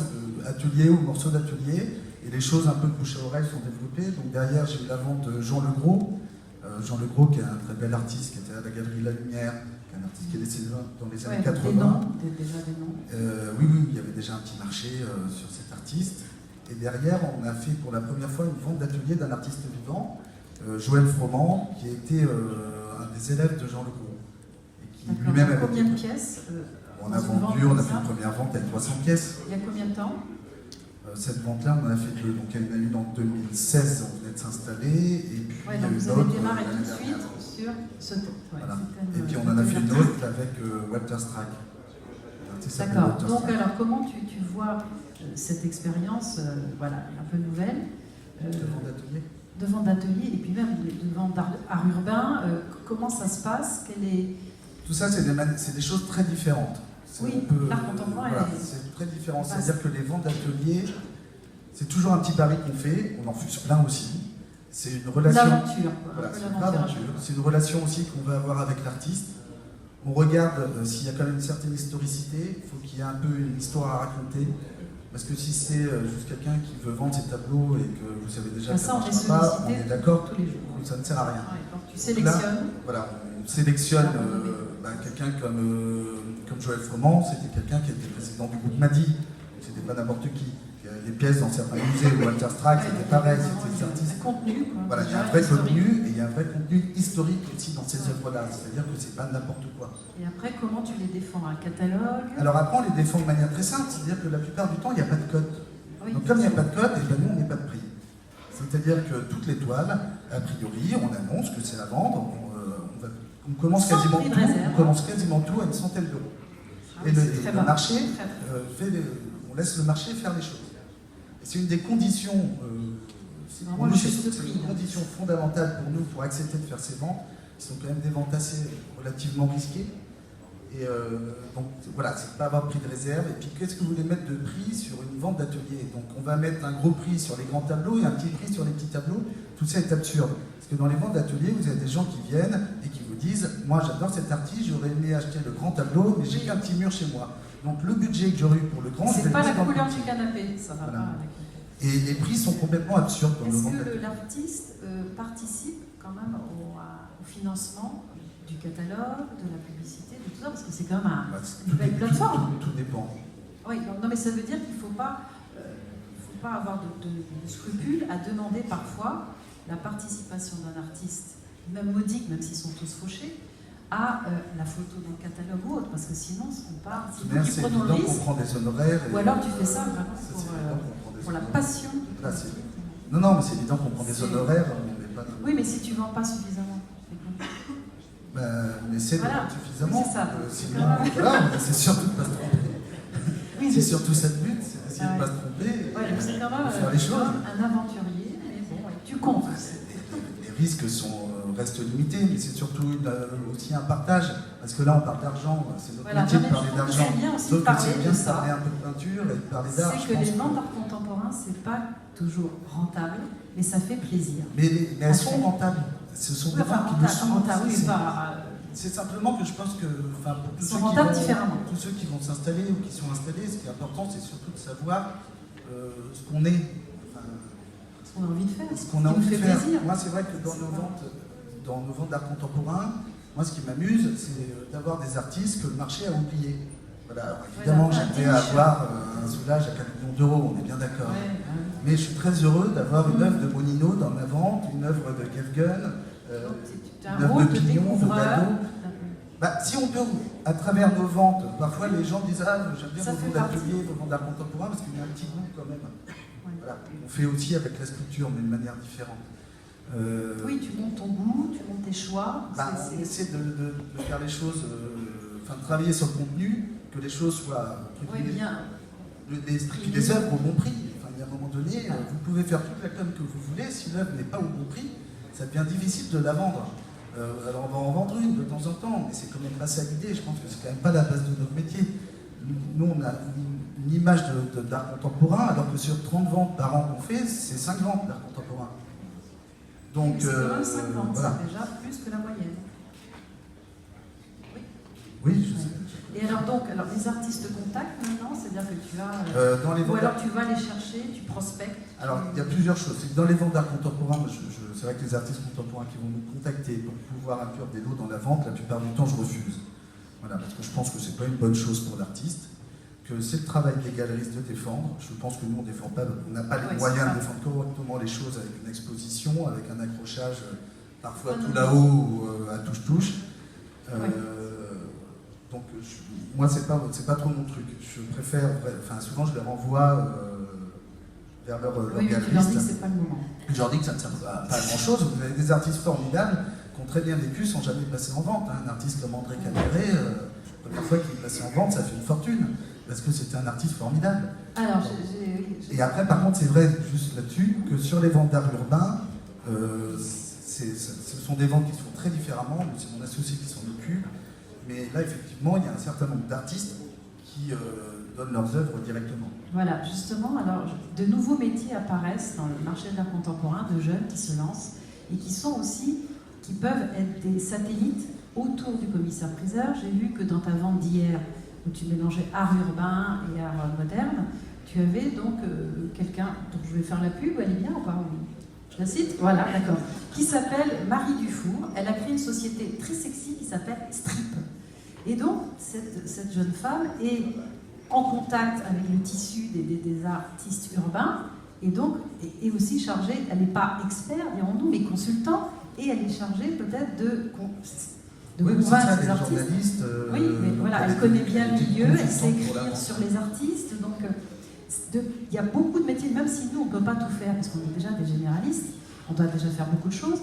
ateliers ou morceaux d'ateliers. Et les choses un peu de bouche à oreille sont développées. Donc derrière, j'ai eu la vente de Jean Legros. Jean Legros, qui est un très bel artiste, qui était à la Galerie La Lumière, qui est un artiste qui est décédé dans les années 80. Déjà des noms. Oui, il y avait déjà un petit marché sur cet artiste. Et derrière, on a fait pour la première fois une vente d'atelier d'un artiste vivant, Joël Froment, qui était un des élèves de Jean Legros. Et qui lui-même avait combien de pièces on a vendu, on a fait une première vente avec 300 pièces. Il y a combien de temps? Cette vente-là, on en a fait deux. Donc il y en a eu en 2016, on venait de s'installer. Et puis ouais, il y a donc eu vous avez démarré tout de suite sur ce thème. Voilà. Et puis on en a fait une autre avec Walter Strike. D'accord. Donc alors comment tu vois cette expérience, voilà, un peu nouvelle de vente d'atelier et puis même de vente d'art urbain, comment ça se passe? Tout ça, c'est des choses très différentes. Oui, l'art contemporain, voilà, c'est très différent. C'est-à-dire que les ventes d'atelier, c'est toujours un petit pari qu'on fait, on en fuse plein aussi. C'est une relation. L'aventure. Voilà, c'est une relation aussi qu'on veut avoir avec l'artiste. On regarde s'il y a quand même une certaine historicité, il faut qu'il y ait un peu une histoire à raconter. Parce que si c'est juste quelqu'un qui veut vendre ses tableaux et que vous savez déjà que ça ne marche pas, on est d'accord, ça ne sert à rien. Ouais, donc tu sélectionnes. Là, voilà, on sélectionne quelqu'un comme Joël Froment, c'était quelqu'un qui était président du groupe Madi, c'était pas n'importe qui. Les pièces dans certains musées, Walter Strike, c'était pareil, c'était des artistes. Contenu, voilà, il y a un vrai contenu et il y a un vrai contenu historique aussi dans ces œuvres-là, c'est-à-dire que c'est pas n'importe quoi. Et après, comment tu les défends? Un catalogue? Alors après, on les défend de manière très simple, c'est-à-dire que la plupart du temps, il n'y a pas de code. Oui. Donc comme il n'y a pas de code, et ben nous, on n'est pas de prix. C'est-à-dire que toutes les toiles, a priori, on annonce que c'est à vendre, on commence quasiment tout à une centaine d'euros. Et le marché, on laisse le marché faire les choses. Et c'est une des conditions, c'est une condition fondamentale pour nous pour accepter de faire ces ventes, qui sont quand même des ventes assez relativement risquées. Et donc voilà, c'est de ne pas avoir pris de réserve. Et puis qu'est-ce que vous voulez mettre de prix sur une vente d'atelier? Donc on va mettre un gros prix sur les grands tableaux et un petit prix sur les petits tableaux. Tout ça est absurde. Parce que dans les ventes d'atelier, vous avez des gens qui viennent et qui vous disent « Moi j'adore cet artiste, j'aurais aimé acheter le grand tableau, mais j'ai qu'un petit mur chez moi. » Donc le budget que j'aurais eu pour le grand, c'est pas la couleur du canapé, ça va pas. Et les prix sont complètement absurdes. Est-ce que l'artiste participe quand même au financement du catalogue, de la publicité, de tout ça? Parce que c'est quand même une belle plateforme. Tout dépend. Oui, non, mais ça veut dire qu'il ne faut pas avoir de scrupules à demander parfois la participation d'un artiste, même modique, même s'ils sont tous fauchés, à la photo d'un catalogue ou autre, parce que sinon, on part. C'est évident qu'on prend des honoraires. Ou alors tu fais ça vraiment pour la passion. Non, mais c'est évident qu'on prend des honoraires. Oui, mais si tu ne vends pas suffisamment. Mais essaie de Voilà. faire suffisamment. Oui, c'est ça. Sinon, voilà, c'est surtout de ne pas se tromper. Oui, c'est surtout ça le but, c'est d'essayer de ne pas se tromper et ouais, c'est quand même de faire les choses. un aventurier, mais bon, ouais, tu comptes. Les risques restent limités, mais c'est surtout aussi un partage. Parce que là, on parle d'argent, c'est notre métier de parler d'argent. C'est bien aussi de Donc, parler c'est bien de de parler ça. un peu de peinture et de parler d'art. C'est que les ventes d'art contemporain, c'est pas toujours rentable, mais ça fait plaisir. Mais elles sont rentables. Ce sont des ventes qui le sont. Rentable, oui, pas. C'est simplement que je pense que pour tous ceux, tous ceux qui vont s'installer ou qui sont installés, ce qui est important, c'est surtout de savoir ce qu'on est. Ce qu'on a envie de faire. Ce qu'on a envie de faire. Plaisir. Moi, c'est vrai que dans nos ventes d'art contemporain, moi, ce qui m'amuse, c'est d'avoir des artistes que le marché a oubliés. Voilà. Alors, évidemment, j'aimerais avoir un soulage à 4 millions d'euros, on est bien d'accord. Ouais. Mais je suis très heureux d'avoir une œuvre de Monino dans ma vente, une œuvre de Kevgun, une œuvre de Pignon, de Dado. Si on peut, à travers nos ventes, parfois les gens disent « Ah, j'aime bien vos ventes d'atelier, vos ventes d'art contemporain, parce qu'il y a un petit goût quand même. » Voilà. On fait aussi avec la sculpture, mais de manière différente. Oui, tu montes ton goût, tu montes tes choix. On essaie de faire les choses, de travailler sur le contenu, que les choses soient des œuvres au bon prix. Il y a un moment donné, vous pouvez faire toute la com que vous voulez, si l'œuvre n'est pas au bon prix, ça devient difficile de la vendre. Alors on va en vendre une de temps en temps, mais c'est quand même pas ça l'idée, je pense que c'est quand même pas la base de notre métier. Nous, on a une image d'art contemporain, alors que sur 30 ventes par an qu'on fait, c'est 5 ventes d'art contemporain. Donc, c'est quand même 5 ventes, voilà. c'est déjà plus que la moyenne. Oui, je sais. Et alors les artistes contactent maintenant, c'est-à-dire que tu as... dans les ou alors tu vas les chercher, tu prospectes. Alors, il y a plusieurs choses. C'est que dans les ventes d'art contemporain, c'est vrai que les artistes contemporains qui vont nous contacter pour pouvoir inclure des lots dans la vente, la plupart du temps, je refuse. Voilà, parce que je pense que c'est pas une bonne chose pour l'artiste, que c'est le travail des galeristes de défendre. Je pense que nous, on n'a pas les moyens de défendre correctement les choses avec une exposition, avec un accrochage parfois tout là-haut à touche-touche. Donc, moi, c'est pas trop mon truc. Je préfère, souvent, je les renvoie vers leur galeriste. Tu leur dis que c'est pas le moment. Je leur dis que ça ne sert pas à grand-chose. Vous avez des artistes formidables qui ont très bien vécu sans jamais passer en vente. Un artiste comme André Caméré, la première fois qu'il est passé en vente, ça fait une fortune. Parce que c'était un artiste formidable. Alors, Et après, par contre, c'est vrai, juste là-dessus, que sur les ventes d'art urbain, ce sont des ventes qui se font très différemment. C'est mon associé qui s'en occupe. Mais là, effectivement, il y a un certain nombre d'artistes qui donnent leurs œuvres directement. Voilà, justement, alors de nouveaux métiers apparaissent dans le marché de l'art contemporain, de jeunes qui se lancent et qui peuvent être des satellites autour du commissaire-priseur. J'ai vu que dans ta vente d'hier, où tu mélangeais art urbain et art moderne, tu avais donc quelqu'un, dont je vais faire la pub, elle est bien ou pas? Je la cite? Voilà, d'accord. Qui s'appelle Marie Dufour. Elle a créé une société très sexy qui s'appelle Strip. Et donc, cette jeune femme est en contact avec le tissu des artistes urbains, et donc est aussi chargée, elle n'est pas expert, dirons-nous, mais consultant, et elle est chargée peut-être de convaincre les artistes. Oui, mais voilà, elle connaît bien le milieu, elle sait écrire sur les artistes, donc il y a beaucoup de métiers, même si nous on ne peut pas tout faire, parce qu'on est déjà des généralistes, on doit déjà faire beaucoup de choses,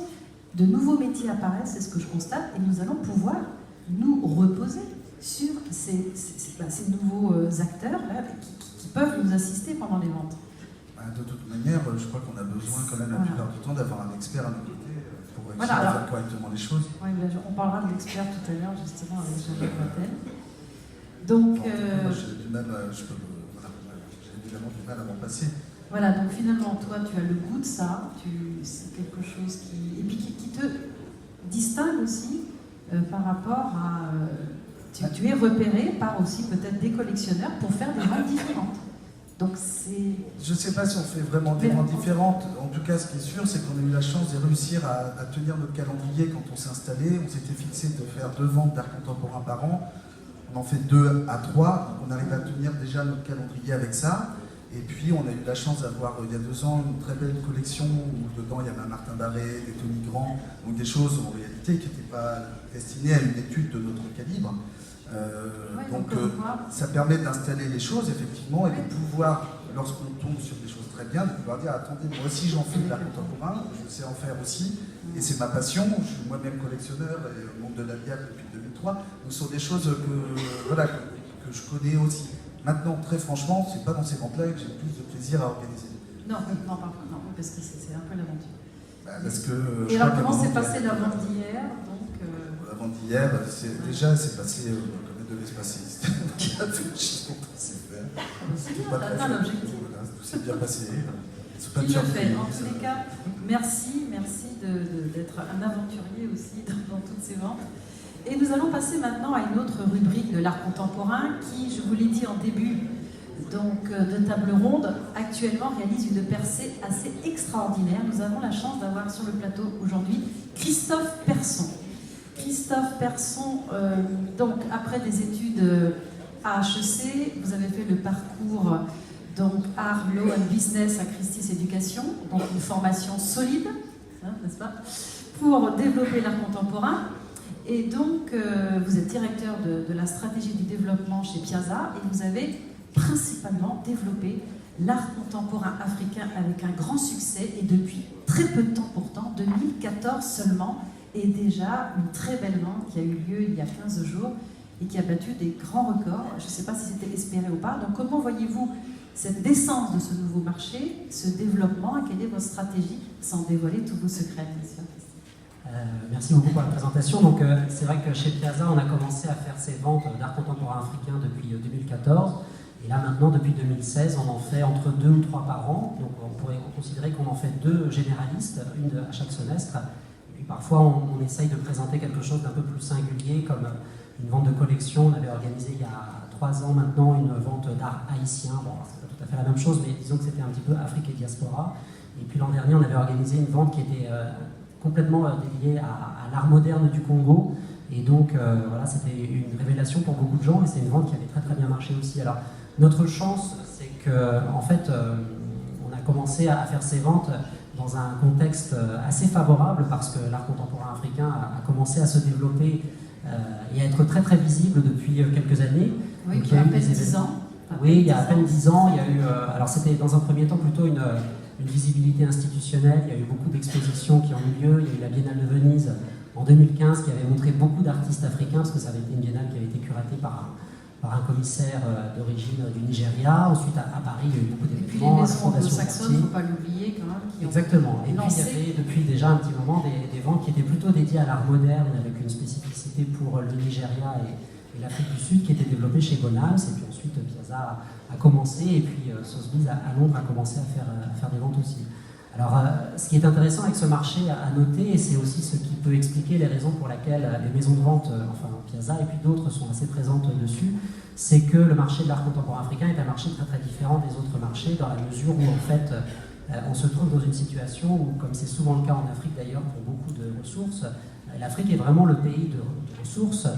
de nouveaux métiers apparaissent, c'est ce que je constate, et nous allons pouvoir nous reposer sur ces nouveaux acteurs là, qui peuvent nous assister pendant les ventes. De toute manière, je crois qu'on a besoin quand même la plupart du temps d'avoir un expert à nos côtés pour réussir à faire correctement les choses. Oui, on parlera de l'expert tout à l'heure justement avec Jean-Jacques Wattel. Donc, j'ai évidemment du mal à m'en passer. Voilà, donc finalement, toi, tu as le goût de ça, c'est quelque chose qui te distingue aussi par rapport à... Tu es repéré par aussi peut-être des collectionneurs pour faire des ventes différentes. Donc c'est... Je ne sais pas si on fait vraiment des ventes différentes. En tout cas, ce qui est sûr, c'est qu'on a eu la chance de réussir à tenir notre calendrier quand on s'est installé. On s'était fixé de faire 2 ventes d'art contemporain par an. On en fait 2 à 3. Donc on arrive à tenir déjà notre calendrier avec ça. Et puis on a eu la chance d'avoir, il y a 2 ans, une très belle collection où dedans il y avait un Martin Barré, des Tony Grand, donc des choses en réalité qui n'étaient pas destinées à une étude de notre calibre. Ça permet d'installer les choses effectivement et de pouvoir lorsqu'on tombe sur des choses très bien, de pouvoir dire attendez, moi aussi j'en fais de l'art contemporain, je sais en faire aussi, et c'est ma passion. Je suis moi-même collectionneur et au monde de la biade depuis 2003. Donc ce sont des choses que je connais aussi. Maintenant, très franchement, c'est pas dans ces ventes-là que j'ai plus de plaisir à organiser. Non, parce que c'est un peu l'aventure. Parce que, et alors, comment s'est passée la vente d'hier La vente d'hier, c'est passé comme elle devait se passer. Il y a tout le chiffre qu'on s'est fait. C'est bien, t'as l'objectif. Voilà, tout s'est bien passé. Il le fait. En tous les cas, merci d'être un aventurier aussi dans toutes ces ventes. Et nous allons passer maintenant à une autre rubrique de l'art contemporain qui, je vous l'ai dit en début de table ronde, actuellement réalise une percée assez extraordinaire. Nous avons la chance d'avoir sur le plateau aujourd'hui Christophe Persson. Christophe Persson, donc après des études à HEC, vous avez fait le parcours Art, Law and Business à Christie's Education, donc une formation solide, n'est-ce pas, pour développer l'art contemporain. Et donc, vous êtes directeur de la stratégie du développement chez Piazza et vous avez principalement développé l'art contemporain africain avec un grand succès et depuis très peu de temps pourtant, 2014 seulement, et déjà une très belle vente qui a eu lieu il y a 15 jours et qui a battu des grands records. Je ne sais pas si c'était espéré ou pas. Donc comment voyez-vous cette naissance de ce nouveau marché, ce développement, et quelle est votre stratégie sans dévoiler tous vos secrets, bien sûr? Merci beaucoup pour la présentation. Donc, c'est vrai que chez Piazza, on a commencé à faire ces ventes d'art contemporain africain depuis 2014. Et là, maintenant, depuis 2016, on en fait entre 2 ou 3 par an. Donc, on pourrait considérer qu'on en fait 2 généralistes, une à chaque semestre. Et puis, parfois, on essaye de présenter quelque chose d'un peu plus singulier, comme une vente de collection. On avait organisé il y a 3 ans maintenant une vente d'art haïtien. Bon, c'est pas tout à fait la même chose, mais disons que c'était un petit peu Afrique et diaspora. Et puis, l'an dernier, on avait organisé une vente qui était complètement dédié à l'art moderne du Congo. Et donc, voilà, c'était une révélation pour beaucoup de gens et c'est une vente qui avait très très bien marché aussi. Alors, notre chance, c'est qu'en fait, on a commencé à faire ces ventes dans un contexte assez favorable parce que l'art contemporain africain a commencé à se développer et à être très très visible depuis quelques années. Oui, donc, il y a à peine 10 ans. Oui, il y a à peine 10 ans, il y a eu... alors, c'était dans un premier temps plutôt une visibilité institutionnelle. Il y a eu beaucoup d'expositions qui ont eu lieu. Il y a eu la Biennale de Venise en 2015 qui avait montré beaucoup d'artistes africains, parce que ça avait été une biennale qui avait été curatée par un commissaire d'origine du Nigeria. Ensuite, à Paris, il y a eu beaucoup d'événements. Et puis les maisons anglo-saxonnes, il ne faut pas l'oublier quand même. Exactement. Et puis, il y avait depuis déjà un petit moment des ventes qui étaient plutôt dédiées à l'art moderne, avec une spécificité pour le Nigeria et l'Afrique du Sud, qui était développée chez Bonhams. Et puis ensuite, Piazza a commencé, et puis Sotheby's à Londres a commencé à faire des ventes aussi. Alors, ce qui est intéressant avec ce marché à noter, et c'est aussi ce qui peut expliquer les raisons pour lesquelles les maisons de vente, enfin Piazza et puis d'autres sont assez présentes dessus, c'est que le marché de l'art contemporain africain est un marché très très différent des autres marchés, dans la mesure où en fait on se trouve dans une situation où, comme c'est souvent le cas en Afrique d'ailleurs pour beaucoup de ressources, l'Afrique est vraiment le pays de ressources.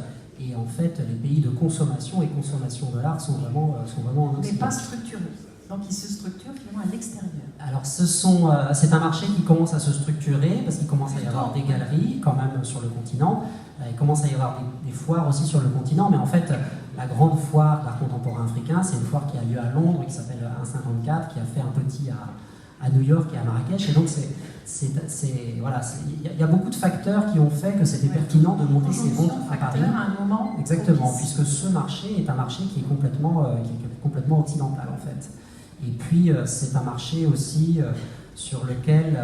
Et en fait, les pays de consommation et consommation de l'art sont vraiment en Occident. Mais pas structurés. Donc ils se structurent finalement à l'extérieur. Alors c'est un marché qui commence à se structurer parce qu'il commence à y avoir des galeries quand même sur le continent. Il commence à y avoir des foires aussi sur le continent. Mais en fait, la grande foire d'art contemporain africain, c'est une foire qui a lieu à Londres, qui s'appelle 154, qui a fait un petit à New York et à Marrakech. Et donc il y a beaucoup de facteurs qui ont fait que c'était pertinent de monter ces ventes à Paris. À un moment. Exactement, puisque ce marché est un marché qui est complètement occidental en fait. Et puis c'est un marché aussi sur lequel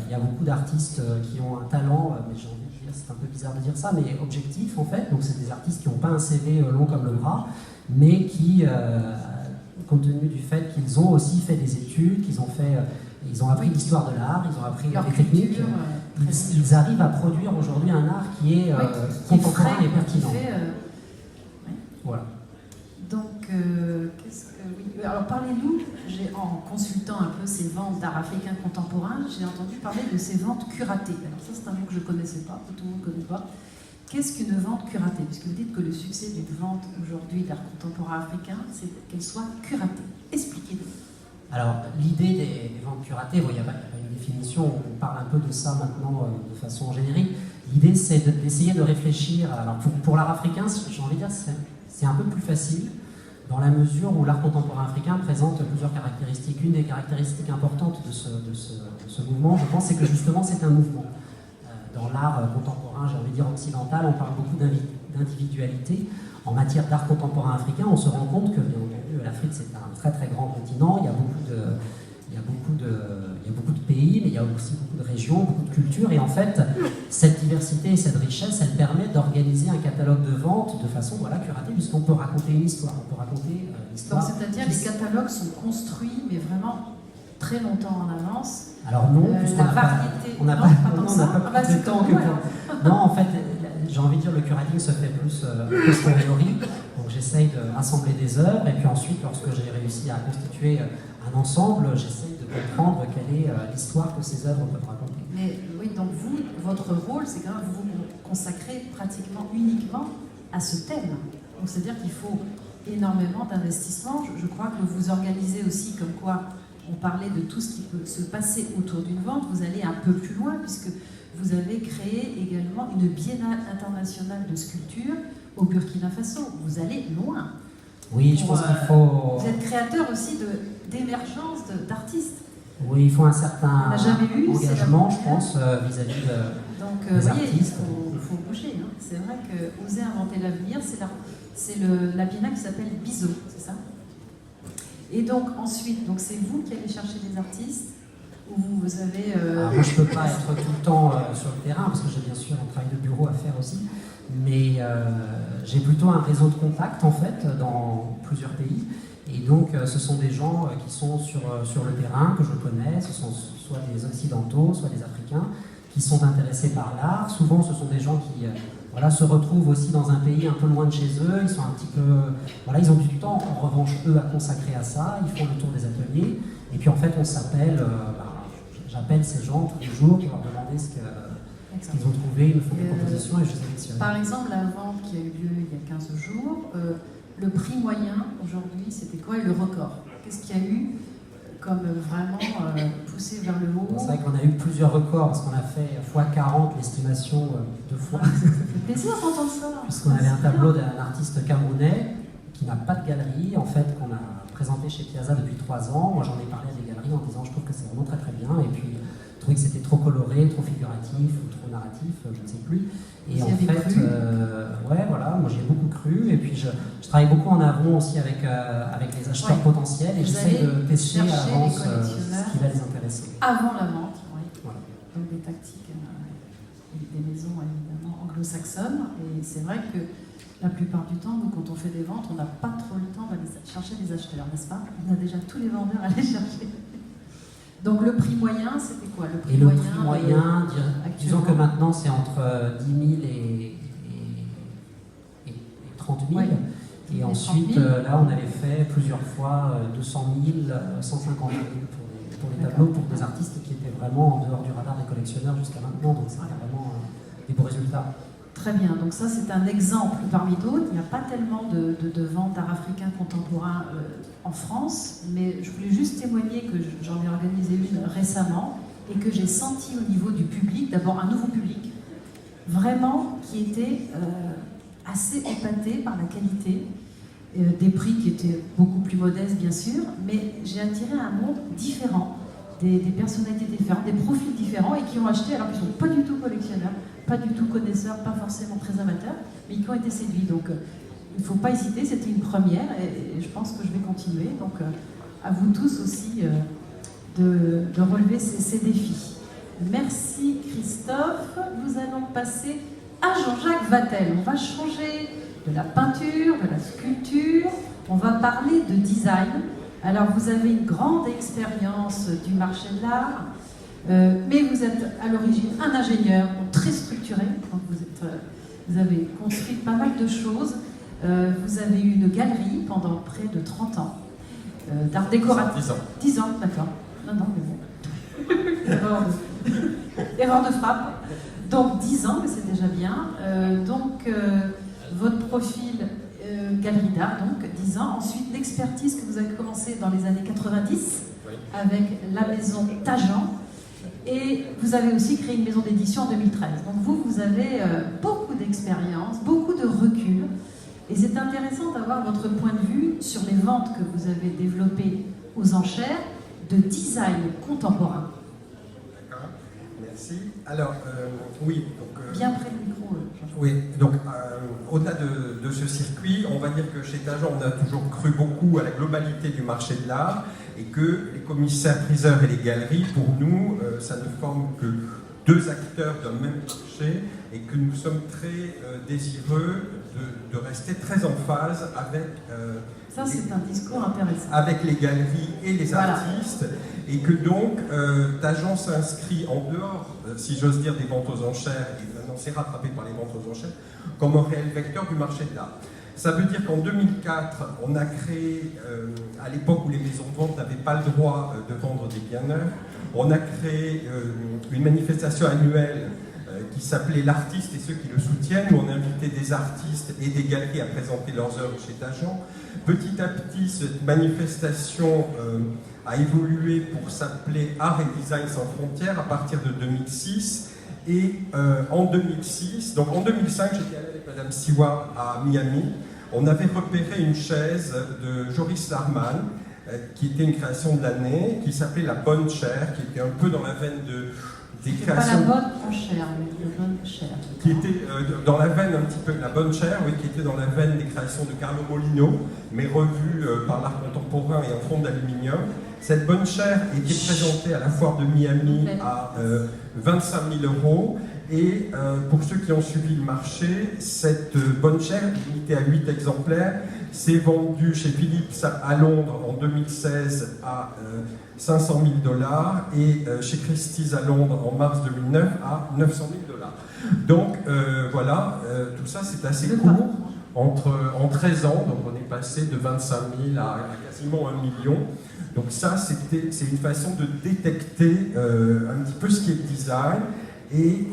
il y a beaucoup d'artistes qui ont un talent, mais j'ai envie de dire, c'est un peu bizarre de dire ça, mais objectif en fait. Donc c'est des artistes qui n'ont pas un CV long comme le bras, mais qui, compte tenu du fait qu'ils ont aussi fait des études, ils ont appris l'histoire de l'art, ils ont appris les techniques, ils arrivent à produire aujourd'hui un art qui est contemporain et pertinent. Voilà. Donc, alors parlez-nous, en consultant un peu ces ventes d'art africain contemporain, j'ai entendu parler de ces ventes curatées. Alors ça, c'est un mot que je ne connaissais pas, que tout le monde ne connaît pas. Qu'est-ce qu'une vente curatée? Puisque vous dites que le succès des ventes aujourd'hui d'art contemporain africain, c'est qu'elles soient curatées. Expliquez-nous. Alors, l'idée des ventes curatées, il n'y a pas une définition, on parle un peu de ça maintenant de façon générique. L'idée, c'est d'essayer de réfléchir. Alors, pour l'art africain, j'ai envie de dire, c'est un peu plus facile. dans la mesure où l'art contemporain africain présente plusieurs caractéristiques. Une des caractéristiques importantes de ce mouvement, je pense, c'est que justement c'est un mouvement. Dans l'art contemporain, j'ai envie de dire occidental, on parle beaucoup d'individualité. En matière d'art contemporain africain, on se rend compte que, bien entendu, l'Afrique c'est un très très grand continent, il y a beaucoup de pays, mais il y a aussi beaucoup de régions, beaucoup de cultures, et en fait, cette diversité et cette richesse, elle permet d'organiser un catalogue de vente de façon curatée, puisqu'on peut raconter une histoire, on peut raconter l'histoire. C'est-à-dire les catalogues sont construits, mais vraiment très longtemps en avance. Alors non, la variété. On n'a pas plus de temps que pour... Non, en fait, j'ai envie de dire le curating se fait plus posteriori. Donc j'essaye de rassembler des œuvres et puis ensuite, lorsque j'ai réussi à constituer un ensemble, j'essaye de comprendre quelle est l'histoire que ces œuvres peuvent raconter. Mais oui, donc vous, votre rôle, c'est quand même vous vous consacrez pratiquement uniquement à ce thème. Donc c'est-à-dire qu'il faut énormément d'investissement. Je crois que vous organisez aussi comme quoi on parlait de tout ce qui peut se passer autour d'une vente. Vous allez un peu plus loin puisque vous avez créé également une biennale internationale de sculpture au Burkina Faso. Vous allez loin. Oui, je pense qu'il faut... Vous êtes créateur aussi d'émergence d'artistes. Oui, il faut un certain engagement, je pense, vis-à-vis des artistes. Il faut bouger. Hein. C'est vrai que oser inventer l'avenir, c'est la biennale qui s'appelle BISO, c'est ça? Et donc ensuite, c'est vous qui allez chercher des artistes ou vous avez... Alors, moi, je ne peux pas être tout le temps sur le terrain parce que j'ai bien sûr un travail de bureau à faire aussi, mais j'ai plutôt un réseau de contacts en fait dans plusieurs pays. Et donc, ce sont des gens qui sont sur le terrain, que je connais, ce sont soit des Occidentaux, soit des Africains, qui sont intéressés par l'art. Souvent, ce sont des gens qui se retrouvent aussi dans un pays un peu loin de chez eux. Ils sont un petit peu... ils ont du temps, en revanche, eux, à consacrer à ça. Ils font le tour des ateliers. Et puis, en fait, on s'appelle... j'appelle ces gens tous les jours pour leur demander ce qu'ils ont trouvé. Ils me font des propositions et je sélectionne. Par exemple, la vente qui a eu lieu il y a 15 jours... le prix moyen aujourd'hui, c'était quoi et le record? Qu'est-ce qu'il y a eu comme vraiment poussé vers le haut? C'est vrai qu'on a eu plusieurs records parce qu'on a fait x40 l'estimation 2 fois. Ça fait plaisir d'entendre ça. Puisqu'on avait un tableau d'un artiste camerounais qui n'a pas de galerie, en fait, qu'on a présenté chez Piazza depuis 3 ans. Moi, j'en ai parlé à des galeries en disant je trouve que c'est vraiment très très bien. Et puis, je trouvais que c'était trop coloré, trop figuratif ou trop narratif, je ne sais plus. Et en fait, moi j'ai beaucoup cru. Et puis je travaille beaucoup en amont aussi avec les acheteurs potentiels et j'essaie de tester à l'avance ce qui va les intéresser. Avant la vente, oui. Voilà. Donc des tactiques, des maisons évidemment anglo-saxonnes. Et c'est vrai que la plupart du temps, nous, quand on fait des ventes, on n'a pas trop le temps d'aller chercher des acheteurs, n'est-ce pas? On a déjà tous les vendeurs à aller chercher. Donc le prix moyen, c'était quoi? Le prix moyen, disons que maintenant c'est entre 10 000 et 30 000. Ouais. Et ensuite, là, on avait fait plusieurs fois 200 000, 150 000 pour les tableaux, pour des artistes qui étaient vraiment en dehors du radar des collectionneurs jusqu'à maintenant. Donc c'était vraiment des beaux résultats. Très bien, donc ça c'est un exemple parmi d'autres. Il n'y a pas tellement de ventes d'art africain contemporain en France, mais je voulais juste témoigner que j'en ai organisé une récemment et que j'ai senti au niveau du public, d'abord un nouveau public, vraiment qui était assez épaté par la qualité, des prix qui étaient beaucoup plus modestes bien sûr, mais j'ai attiré un monde différent, des personnalités différentes, des profils différents et qui ont acheté alors qu'ils ne sont pas du tout collectionneurs, pas du tout connaisseurs, pas forcément très amateurs, mais qui ont été séduits. Donc il ne faut pas hésiter, c'était une première et je pense que je vais continuer. Donc à vous tous aussi de relever ces défis. Merci Christophe. Nous allons passer à Jean-Jacques Vatel. On va changer de la peinture, de la sculpture, on va parler de design. Alors vous avez une grande expérience du marché de l'art, mais vous êtes à l'origine un ingénieur très structuré, donc vous avez construit pas mal de choses. Vous avez eu une galerie pendant près de 30 ans d'art décoratif. 10 ans, d'accord. Non, mais bon. Erreur de frappe. Donc 10 ans, mais c'est déjà bien. Votre profil galerie d'art, donc 10 ans. Ensuite, l'expertise que vous avez commencé dans les années 90 avec la maison Tajan. Et vous avez aussi créé une maison d'édition en 2013. Donc vous avez beaucoup d'expérience, beaucoup de recul. Et c'est intéressant d'avoir votre point de vue sur les ventes que vous avez développées aux enchères de design contemporain. D'accord, merci. Alors, oui. Donc, bien près du micro. Oui, donc au-delà de ce circuit, on va dire que chez Tajan, on a toujours cru beaucoup à la globalité du marché de l'art et que les commissaires-priseurs et les galeries, pour nous, ça ne forme que deux acteurs d'un même marché et que nous sommes très désireux de rester très en phase avec ça, c'est un discours intéressant. Avec les galeries et les artistes, et que donc Tajan s'inscrit en dehors, si j'ose dire, des ventes aux enchères, et maintenant c'est rattrapé par les ventes aux enchères, comme un réel vecteur du marché de l'art. Ça veut dire qu'en 2004, on a créé, à l'époque où les maisons de vente n'avaient pas le droit de vendre des biens neufs, on a créé une manifestation annuelle qui s'appelait L'Artiste et ceux qui le soutiennent, où on invitait des artistes et des galeries à présenter leurs œuvres chez Tajan. Petit à petit, cette manifestation a évolué pour s'appeler Art et Design sans frontières à partir de 2006. Et en 2006, donc en 2005, j'étais allé avec Madame Siwa à Miami. On avait repéré une chaise de Joris Larman, qui était une création de l'année, qui s'appelait La Bonne Chair, qui était un peu dans la veine des créations... Pas la bonne enchère, mais la bonne chair. Qui était dans la veine un petit peu, La Bonne Chair, oui, qui était dans la veine des créations de Carlo Molino, mais revue par l'art contemporain et en fond d'aluminium. Cette bonne chair était présentée à la foire de Miami à 25 000 €. Et pour ceux qui ont suivi le marché, cette bonne chair, limitée à 8 exemplaires, s'est vendue chez Philips à Londres en 2016 à 500 000 $ et chez Christie's à Londres en mars 2009 à 900 000 $. Donc voilà, tout ça c'est assez court. En 13 ans, donc on est passé de 25 000 à quasiment 1 million. Donc ça, c'est une façon de détecter un petit peu ce qui est le design. Et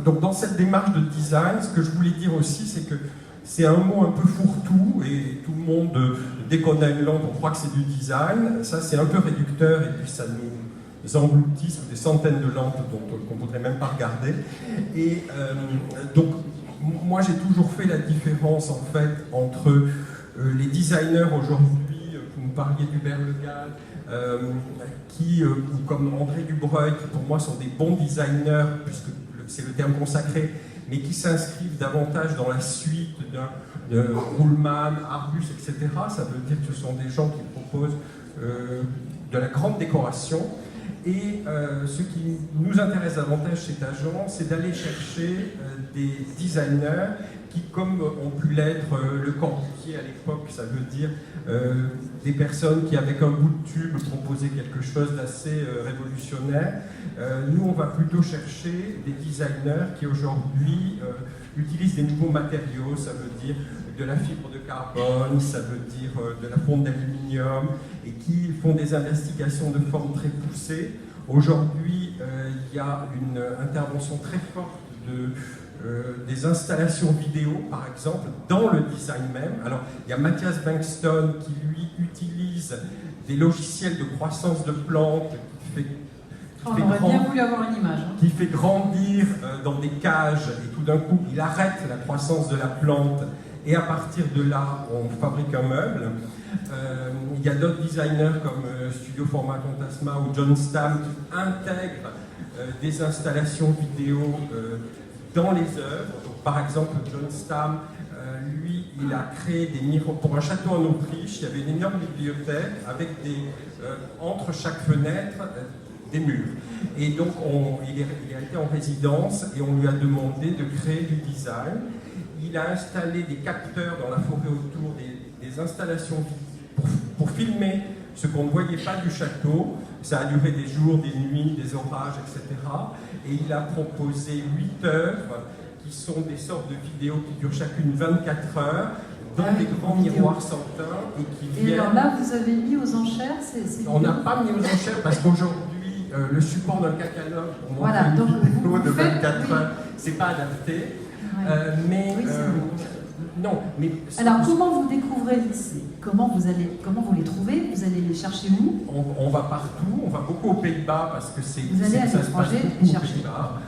donc dans cette démarche de design, ce que je voulais dire aussi, c'est que c'est un mot un peu fourre-tout, et tout le monde, dès qu'on a une lampe, on croit que c'est du design. Ça, c'est un peu réducteur, et puis ça nous engloutit sous des centaines de lampes qu'on ne voudrait même pas regarder. Et donc, moi, j'ai toujours fait la différence, en fait, entre les designers aujourd'hui, vous me parliez d'Hubert Le Gall, ou comme André Dubreuil, qui pour moi sont des bons designers, puisque c'est le terme consacré, mais qui s'inscrivent davantage dans la suite de Ruhlmann, Arbus, etc. Ça veut dire que ce sont des gens qui proposent de la grande décoration. Et ce qui nous intéresse davantage chez Tajan, c'est d'aller chercher des designers qui, comme ont pu l'être Le Corbusier à l'époque, ça veut dire des personnes qui, avec un bout de tube, proposaient quelque chose d'assez révolutionnaire. Nous, on va plutôt chercher des designers qui, aujourd'hui, utilisent des nouveaux matériaux, ça veut dire de la fibre de carbone, ça veut dire de la fonte d'aluminium, et qui font des investigations de forme très poussées. Aujourd'hui, il y a une intervention très forte des installations vidéo, par exemple, dans le design même. Alors, il y a Matthias Bengtsson qui, lui, utilise des logiciels de croissance de plantes On aurait bien voulu avoir une image. Qui fait grandir dans des cages, et tout d'un coup, il arrête la croissance de la plante, et à partir de là, on fabrique un meuble. Il y a d'autres designers comme Studio Format Fantasma ou John Stamm qui intègrent des installations vidéo dans les œuvres. Donc, par exemple, John Stamm, lui, il a créé des miroirs pour un château en Autriche. Il y avait une énorme bibliothèque avec entre chaque fenêtre des murs. Et donc, il a été en résidence et on lui a demandé de créer du design. Il a installé des capteurs dans la forêt autour des installations pour filmer ce qu'on ne voyait pas du château. Ça a duré des jours, des nuits, des orages, etc. Et il a proposé 8 œuvres qui sont des sortes de vidéos qui durent chacune 24 heures, dans des grands miroirs sans teint et qui viennent... Et alors là, vous avez mis aux enchères On n'a pas mis aux enchères parce qu'aujourd'hui, le support d'un catalogue pour montrer une vidéo de 24 heures, c'est pas adapté. Ouais. Mais oui, Non, mais... Alors, comment vous découvrez, comment vous les trouvez? Vous allez les chercher où? On va partout, on va beaucoup aux Pays-Bas parce que ça se passe beaucoup aux Pays-Bas.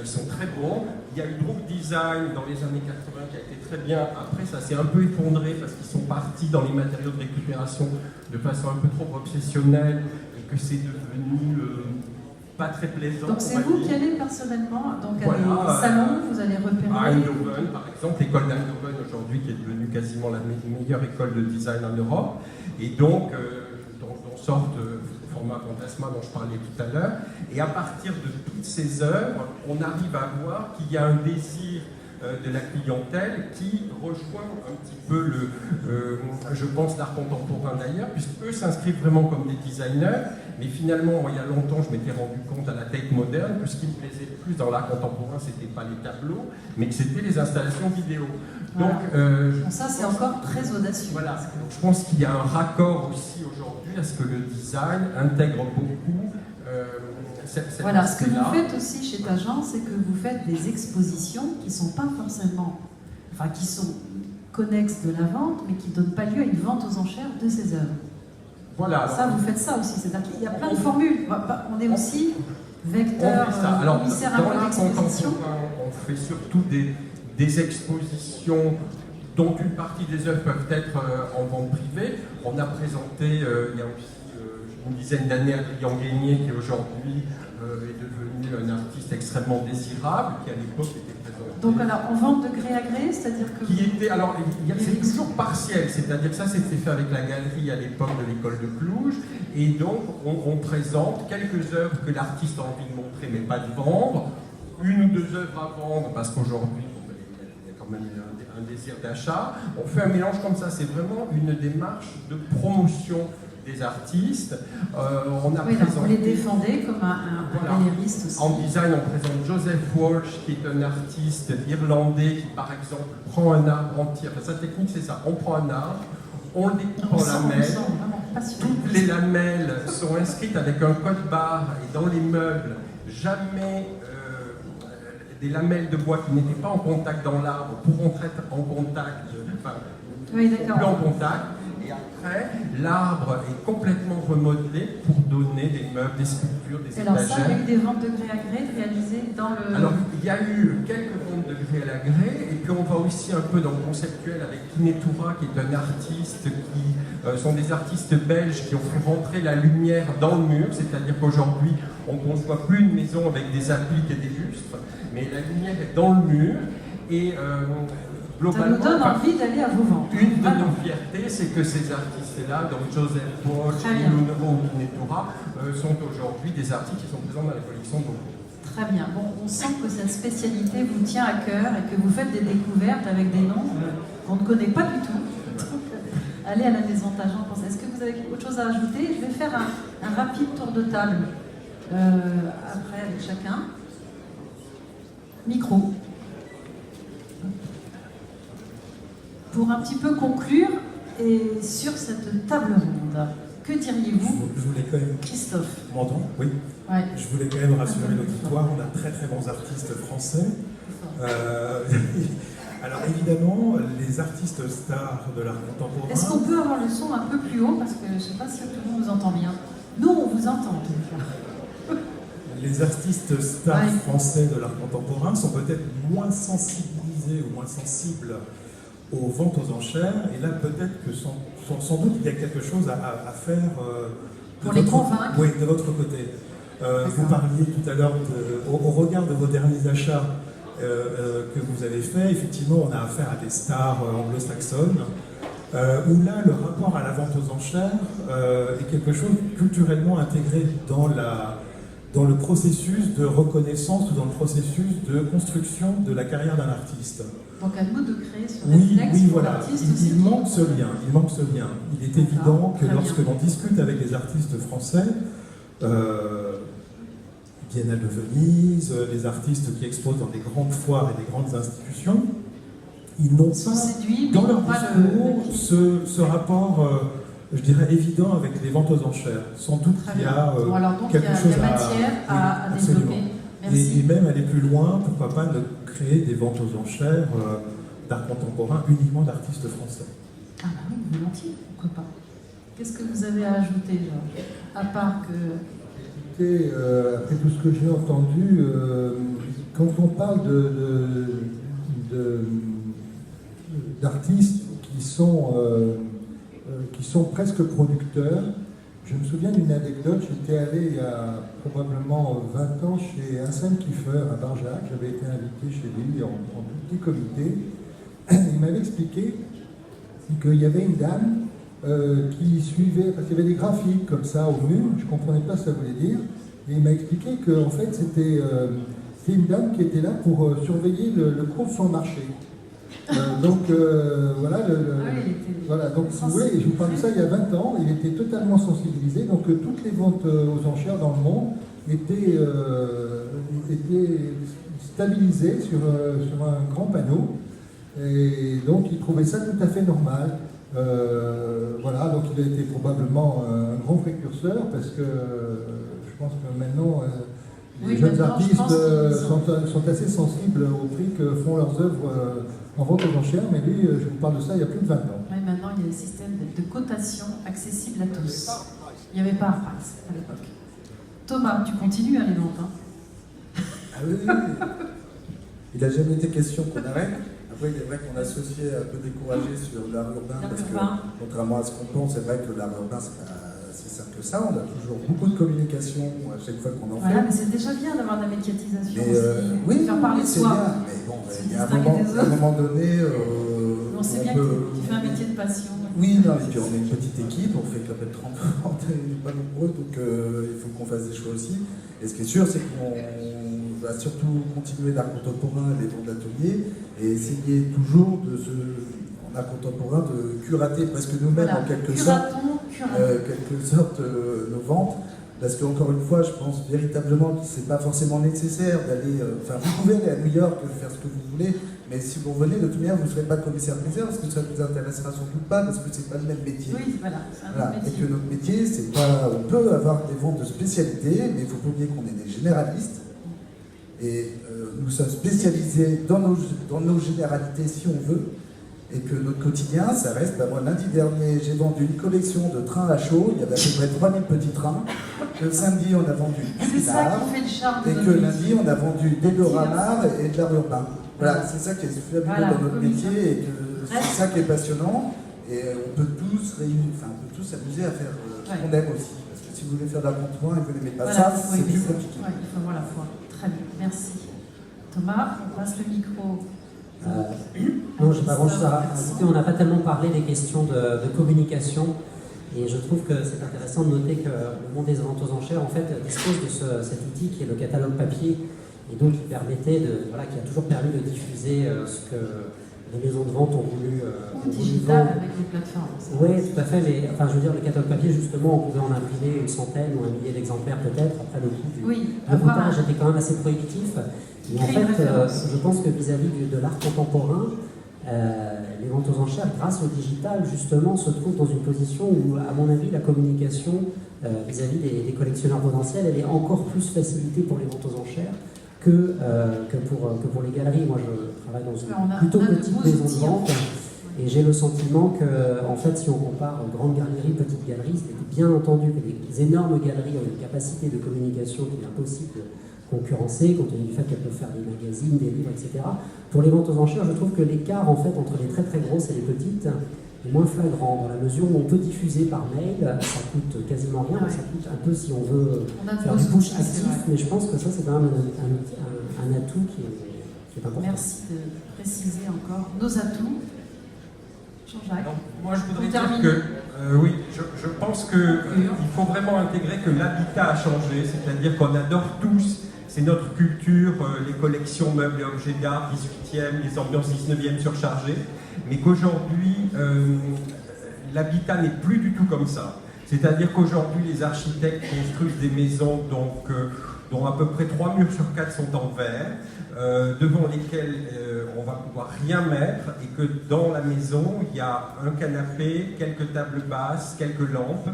Ils sont très bons. Il y a eu Druk Design dans les années 80 qui a été très bien. Après, ça s'est un peu effondré parce qu'ils sont partis dans les matériaux de récupération de façon un peu trop obsessionnelle et que c'est devenu pas très plaisant. Donc c'est vous qui allez personnellement à des salons, vous allez repérer. À Eindhoven, par exemple, l'école d'Eindhoven aujourd'hui qui est devenue quasiment la meilleure école de design en Europe. Et donc, on sort de format Fantasma dont je parlais tout à l'heure. Et à partir de toutes ces œuvres, on arrive à voir qu'il y a un désir de la clientèle qui rejoint un petit peu je pense, l'art contemporain d'ailleurs, puisqu'eux s'inscrivent vraiment comme des designers, mais finalement, moi, il y a longtemps, je m'étais rendu compte à la Tate moderne que ce qui me plaisait le plus dans l'art contemporain, c'était pas les tableaux, mais que c'était les installations vidéo. Voilà. Donc, ça, c'est encore très audacieux. Voilà. Donc, je pense qu'il y a un raccord aussi aujourd'hui à ce que le design intègre beaucoup. Voilà, ce que vous faites aussi chez Tajan, c'est que vous faites des expositions qui sont pas forcément, enfin qui sont connexes de la vente, mais qui ne donnent pas lieu à une vente aux enchères de ces œuvres. Voilà. Ça, vous faites ça aussi, c'est-à-dire qu'il y a plein de formules. On est aussi vecteur, commissaire à l'exposition. On fait surtout des expositions dont une partie des œuvres peuvent être en vente privée. On a présenté, il y a aussi une dizaine d'années, Adrien Guénier, qui aujourd'hui est devenu un artiste extrêmement désirable, qui à l'époque était présenté. Donc alors, en vente de gré à gré, c'est-à-dire que... C'est toujours partiel, c'est-à-dire que ça c'était fait avec la galerie à l'époque de l'école de Cluj, et donc on présente quelques œuvres que l'artiste a envie de montrer mais pas de vendre, une ou deux œuvres à vendre, parce qu'aujourd'hui, il y a quand même un désir d'achat. On fait un mélange comme ça, c'est vraiment une démarche de promotion des artistes. On les défendait comme un galériste aussi. En design, on présente Joseph Walsh, qui est un artiste irlandais qui, par exemple, prend un arbre entier. Enfin, sa technique, c'est ça. On prend un arbre, on le découpe en lamelles. Toutes les lamelles sont inscrites avec un code barre et dans les meubles, jamais des lamelles de bois qui n'étaient pas en contact dans l'arbre pourront être en contact, plus en contact. Et après, l'arbre est complètement remodelé pour donner des meubles, des sculptures, des étagères. Alors ça, il y a eu des ventes de gré à gré réalisées dans le... Alors, il y a eu quelques ventes de gré à la gré, et puis on va aussi un peu dans le conceptuel avec Kinetura, qui est un artiste qui sont des artistes belges qui ont fait rentrer la lumière dans le mur, c'est-à-dire qu'aujourd'hui, on ne conçoit plus une maison avec des appliques et des lustres, mais la lumière est dans le mur, et... ça nous donne envie d'aller à vos ventes. Une de nos fiertés, c'est que ces artistes-là, donc Joseph Walsh et Lunero Kinetura, sont aujourd'hui des artistes qui sont présents dans la collection de beaucoup. Très bien. Bon, on sent que cette spécialité vous tient à cœur et que vous faites des découvertes avec des noms qu'on ne connaît pas du tout. Donc, allez à la maison Tajan. Est-ce que vous avez autre chose à ajouter? Je vais faire un rapide tour de table après avec chacun. Micro. Pour un petit peu conclure, et sur cette table ronde, que diriez-vous, je voulais quand même... Christophe? M'entend? Oui. Ouais. Je voulais quand même rassurer l'auditoire, on a très très bons artistes français. Alors évidemment, les artistes stars de l'art contemporain... Est-ce qu'on peut avoir le son un peu plus haut? Parce que je ne sais pas si tout le monde nous entend bien. Nous, on vous entend. Les artistes stars français de l'art contemporain sont peut-être moins sensibilisés ou moins sensibles aux ventes aux enchères, et là peut-être que sans doute il y a quelque chose à faire pour les convaincre. Oui, de votre côté. Vous parliez tout à l'heure, au regard de vos derniers achats que vous avez faits, effectivement on a affaire à des stars anglo-saxonnes, où là le rapport à la vente aux enchères est quelque chose culturellement intégré dans le processus de reconnaissance ou dans le processus de construction de la carrière d'un artiste. Donc à nous de créer ce réflexe pour voilà. l'artiste. Il manque ce lien. Il est évident que lorsque l'on discute avec des artistes français, Biennale de Venise, les artistes qui exposent dans des grandes foires et des grandes institutions, ils n'ont pas dans leur discours ce rapport, je dirais, évident avec les ventes aux enchères. Sans doute qu'il y a quelque chose il y a matière à développer. Et même aller plus loin, pourquoi pas créer des ventes aux enchères d'art contemporain uniquement d'artistes français. Ah bah oui, volontiers, pourquoi pas. Qu'est-ce que vous avez à ajouter, Georges, à part que... Écoutez, après tout ce que j'ai entendu, quand on parle d'artistes qui sont presque producteurs, je me souviens d'une anecdote. J'étais allé il y a probablement 20 ans chez Hassan Kiefer à Barjac. J'avais été invité chez lui en tout petit comité. Il m'avait expliqué qu'il y avait une dame qui suivait, parce qu'il y avait des graphiques comme ça au mur, je ne comprenais pas ce que ça voulait dire, et il m'a expliqué qu'en fait c'était une dame qui était là pour surveiller le cours de son marché. Donc voilà, voilà, donc si vous voulez, et je vous parle de ça il y a 20 ans, il était totalement sensibilisé, donc toutes les ventes aux enchères dans le monde étaient stabilisées sur un grand panneau, et donc il trouvait ça tout à fait normal. Voilà, donc il a été probablement un grand précurseur, parce que je pense que maintenant les jeunes artistes sont assez sensibles au prix que font leurs œuvres en vente aux enchères, mais lui, je vous parle de ça il y a plus de 20 ans. Oui, maintenant il y a des systèmes de cotation accessibles à tous. Il n'y avait pas Arprax à l'époque. Thomas, tu continues à les vendre, hein? Ah oui, oui. Il n'a jamais été question qu'on arrête. Après, il est vrai qu'on a associé un peu découragé sur l'art urbain, parce que, contrairement à ce qu'on pense, c'est vrai que l'art urbain, c'est pas si simple que ça. On a toujours beaucoup de communication à chaque fois qu'on en fait. Voilà, mais c'est déjà bien d'avoir de la médiatisation Mais, aussi. oui, faire parler de c'est soi. bien. Mais bon, il y a un moment donné. On sait bien que tu fais un métier de passion. Oui, non, et puis on est une petite équipe, on fait quand même 30 ans, on n'est pas nombreux, donc il faut qu'on fasse des choix aussi. Et ce qui est sûr, c'est qu'on va surtout continuer l'art contemporain et les ventes d'ateliers, et essayer toujours en art contemporain de curater presque nous-mêmes, Voilà. en quelque sorte nos ventes. Parce qu'encore une fois, je pense véritablement que c'est pas forcément nécessaire d'aller. Enfin, vous pouvez aller à New York, faire ce que vous voulez, mais si vous revenez, de toute manière, vous ne serez pas commissaire-priseur, parce que ça ne vous intéressera sans doute pas, parce que c'est pas le même métier. Oui, voilà, c'est un autre Et métier. que notre métier, c'est pas. On peut avoir des ventes de spécialité, mais il faut pas oublier qu'on est des généralistes. Et nous sommes spécialisés dans nos généralités, si on veut. Et que notre quotidien, ça reste, moi lundi dernier, j'ai vendu une collection de trains à chaud, il y avait à peu près 3000 petits trains. Le samedi, on a vendu C'est ça qui fait le charme de et notre que métier. lundi, on a vendu des dioramas et de l'art urbain. Voilà, c'est ça qui est fabuleux dans notre métier, et que c'est ça qui est passionnant. Et on peut tous s'amuser à faire ce qu'on aime aussi. Parce que si vous voulez faire de l'art contemporain et que vous n'aimez pas ça, c'est plus compliqué. Ouais, il faut avoir la foi. Très bien, merci. Thomas, on passe le micro. Non, je n'ai pas grand-chose à ajouter. On n'a pas tellement parlé des questions de communication, et je trouve que c'est intéressant de noter que le monde des ventes aux enchères en fait dispose de cet outil qui est le catalogue papier, et donc qui a toujours permis de diffuser ce que les maisons de vente ont voulu digital vendre. avec les plateformes. Oui, tout à fait, mais enfin, je veux dire, le catalogue papier, justement, on pouvait en imprimer une centaine ou un millier d'exemplaires peut-être. Après, le coût du routage était quand même assez prohibitif. Et en fait, je pense que vis-à-vis de l'art contemporain, les ventes aux enchères, grâce au digital, justement, se trouvent dans une position où, à mon avis, la communication vis-à-vis des collectionneurs potentiels, elle est encore plus facilitée pour les ventes aux enchères que pour les galeries. Moi, je travaille dans une plutôt petite maison de vente, et j'ai le sentiment que, en fait, si on compare grande galerie, petite galerie, c'est bien entendu que les énormes galeries ont une capacité de communication qui est impossible de concurrencer, compte tenu du fait qu'elles peuvent faire des magazines, des livres, etc. Pour les ventes aux enchères, je trouve que l'écart, en fait, entre les très très grosses et les petites est moins flagrant, dans la mesure où on peut diffuser par mail, ça coûte quasiment rien, ça coûte un peu si on veut faire du push actif, mais je pense que ça, c'est quand même un atout qui est important. Merci de préciser encore nos atouts. Jean-Jacques. Moi, je voudrais dire que, oui, je pense qu'il faut vraiment intégrer que l'habitat a changé, c'est-à-dire qu'on adore tous, c'est notre culture, les collections meubles et objets d'art 18e, les ambiances 19e surchargées, mais qu'aujourd'hui, l'habitat n'est plus du tout comme ça. C'est-à-dire qu'aujourd'hui, les architectes construisent des maisons dont à peu près 3 murs sur 4 sont en verre, devant lesquels on va pouvoir rien mettre, et que dans la maison, il y a un canapé, quelques tables basses, quelques lampes,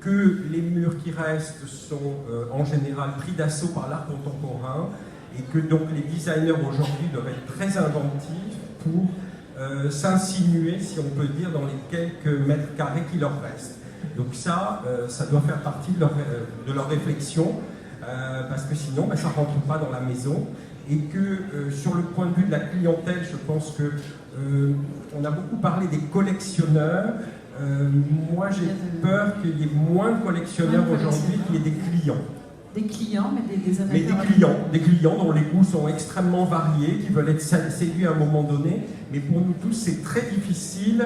que les murs qui restent sont en général pris d'assaut par l'art contemporain, et que donc les designers aujourd'hui doivent être très inventifs pour s'insinuer, si on peut dire, dans les quelques mètres carrés qui leur restent. Donc ça doit faire partie de leur réflexion, parce que sinon, ça ne rentre pas dans la maison. Et que sur le point de vue de la clientèle, je pense que on a beaucoup parlé des collectionneurs. Moi, j'ai peur qu'il y ait moins de collectionneurs aujourd'hui qu'il y ait des clients. Des clients, mais des amateurs. Mais des clients dont les goûts sont extrêmement variés, qui veulent être séduits à un moment donné. Mais pour nous tous, c'est très difficile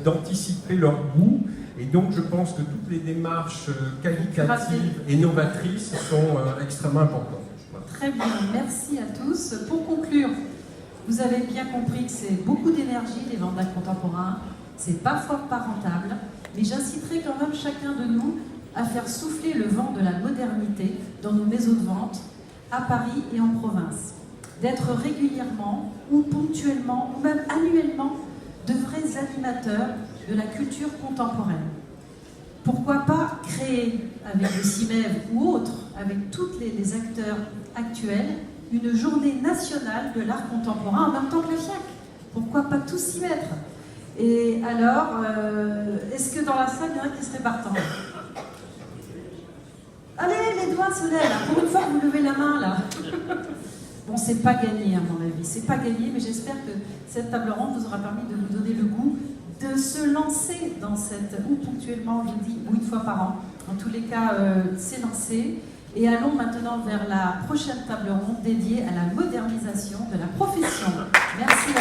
d'anticiper leur goût. Et donc, je pense que toutes les démarches qualitatives et novatrices sont extrêmement importantes. Voilà. Très bien, merci à tous. Pour conclure, vous avez bien compris que c'est beaucoup d'énergie, les ventes d'art contemporain. C'est parfois pas rentable, mais j'inciterai quand même chacun de nous à faire souffler le vent de la modernité dans nos maisons de vente, à Paris et en province. D'être régulièrement, ou ponctuellement, ou même annuellement, de vrais animateurs de la culture contemporaine. Pourquoi pas créer, avec le CIMEV ou autres, avec tous les acteurs actuels, une journée nationale de l'art contemporain en même temps que le FIAC. Pourquoi pas tous s'y mettre? Et alors, est-ce que dans la salle, il y en a qui seraient partants? Allez, les doigts se lèvent, là. Pour une fois, vous levez la main, là. Bon, c'est pas gagné, à mon avis. C'est pas gagné, mais j'espère que cette table ronde vous aura permis de vous donner le goût de se lancer dans cette, ou ponctuellement, je dis, ou une fois par an. En tous les cas, c'est lancé. Et allons maintenant vers la prochaine table ronde dédiée à la modernisation de la profession. Merci.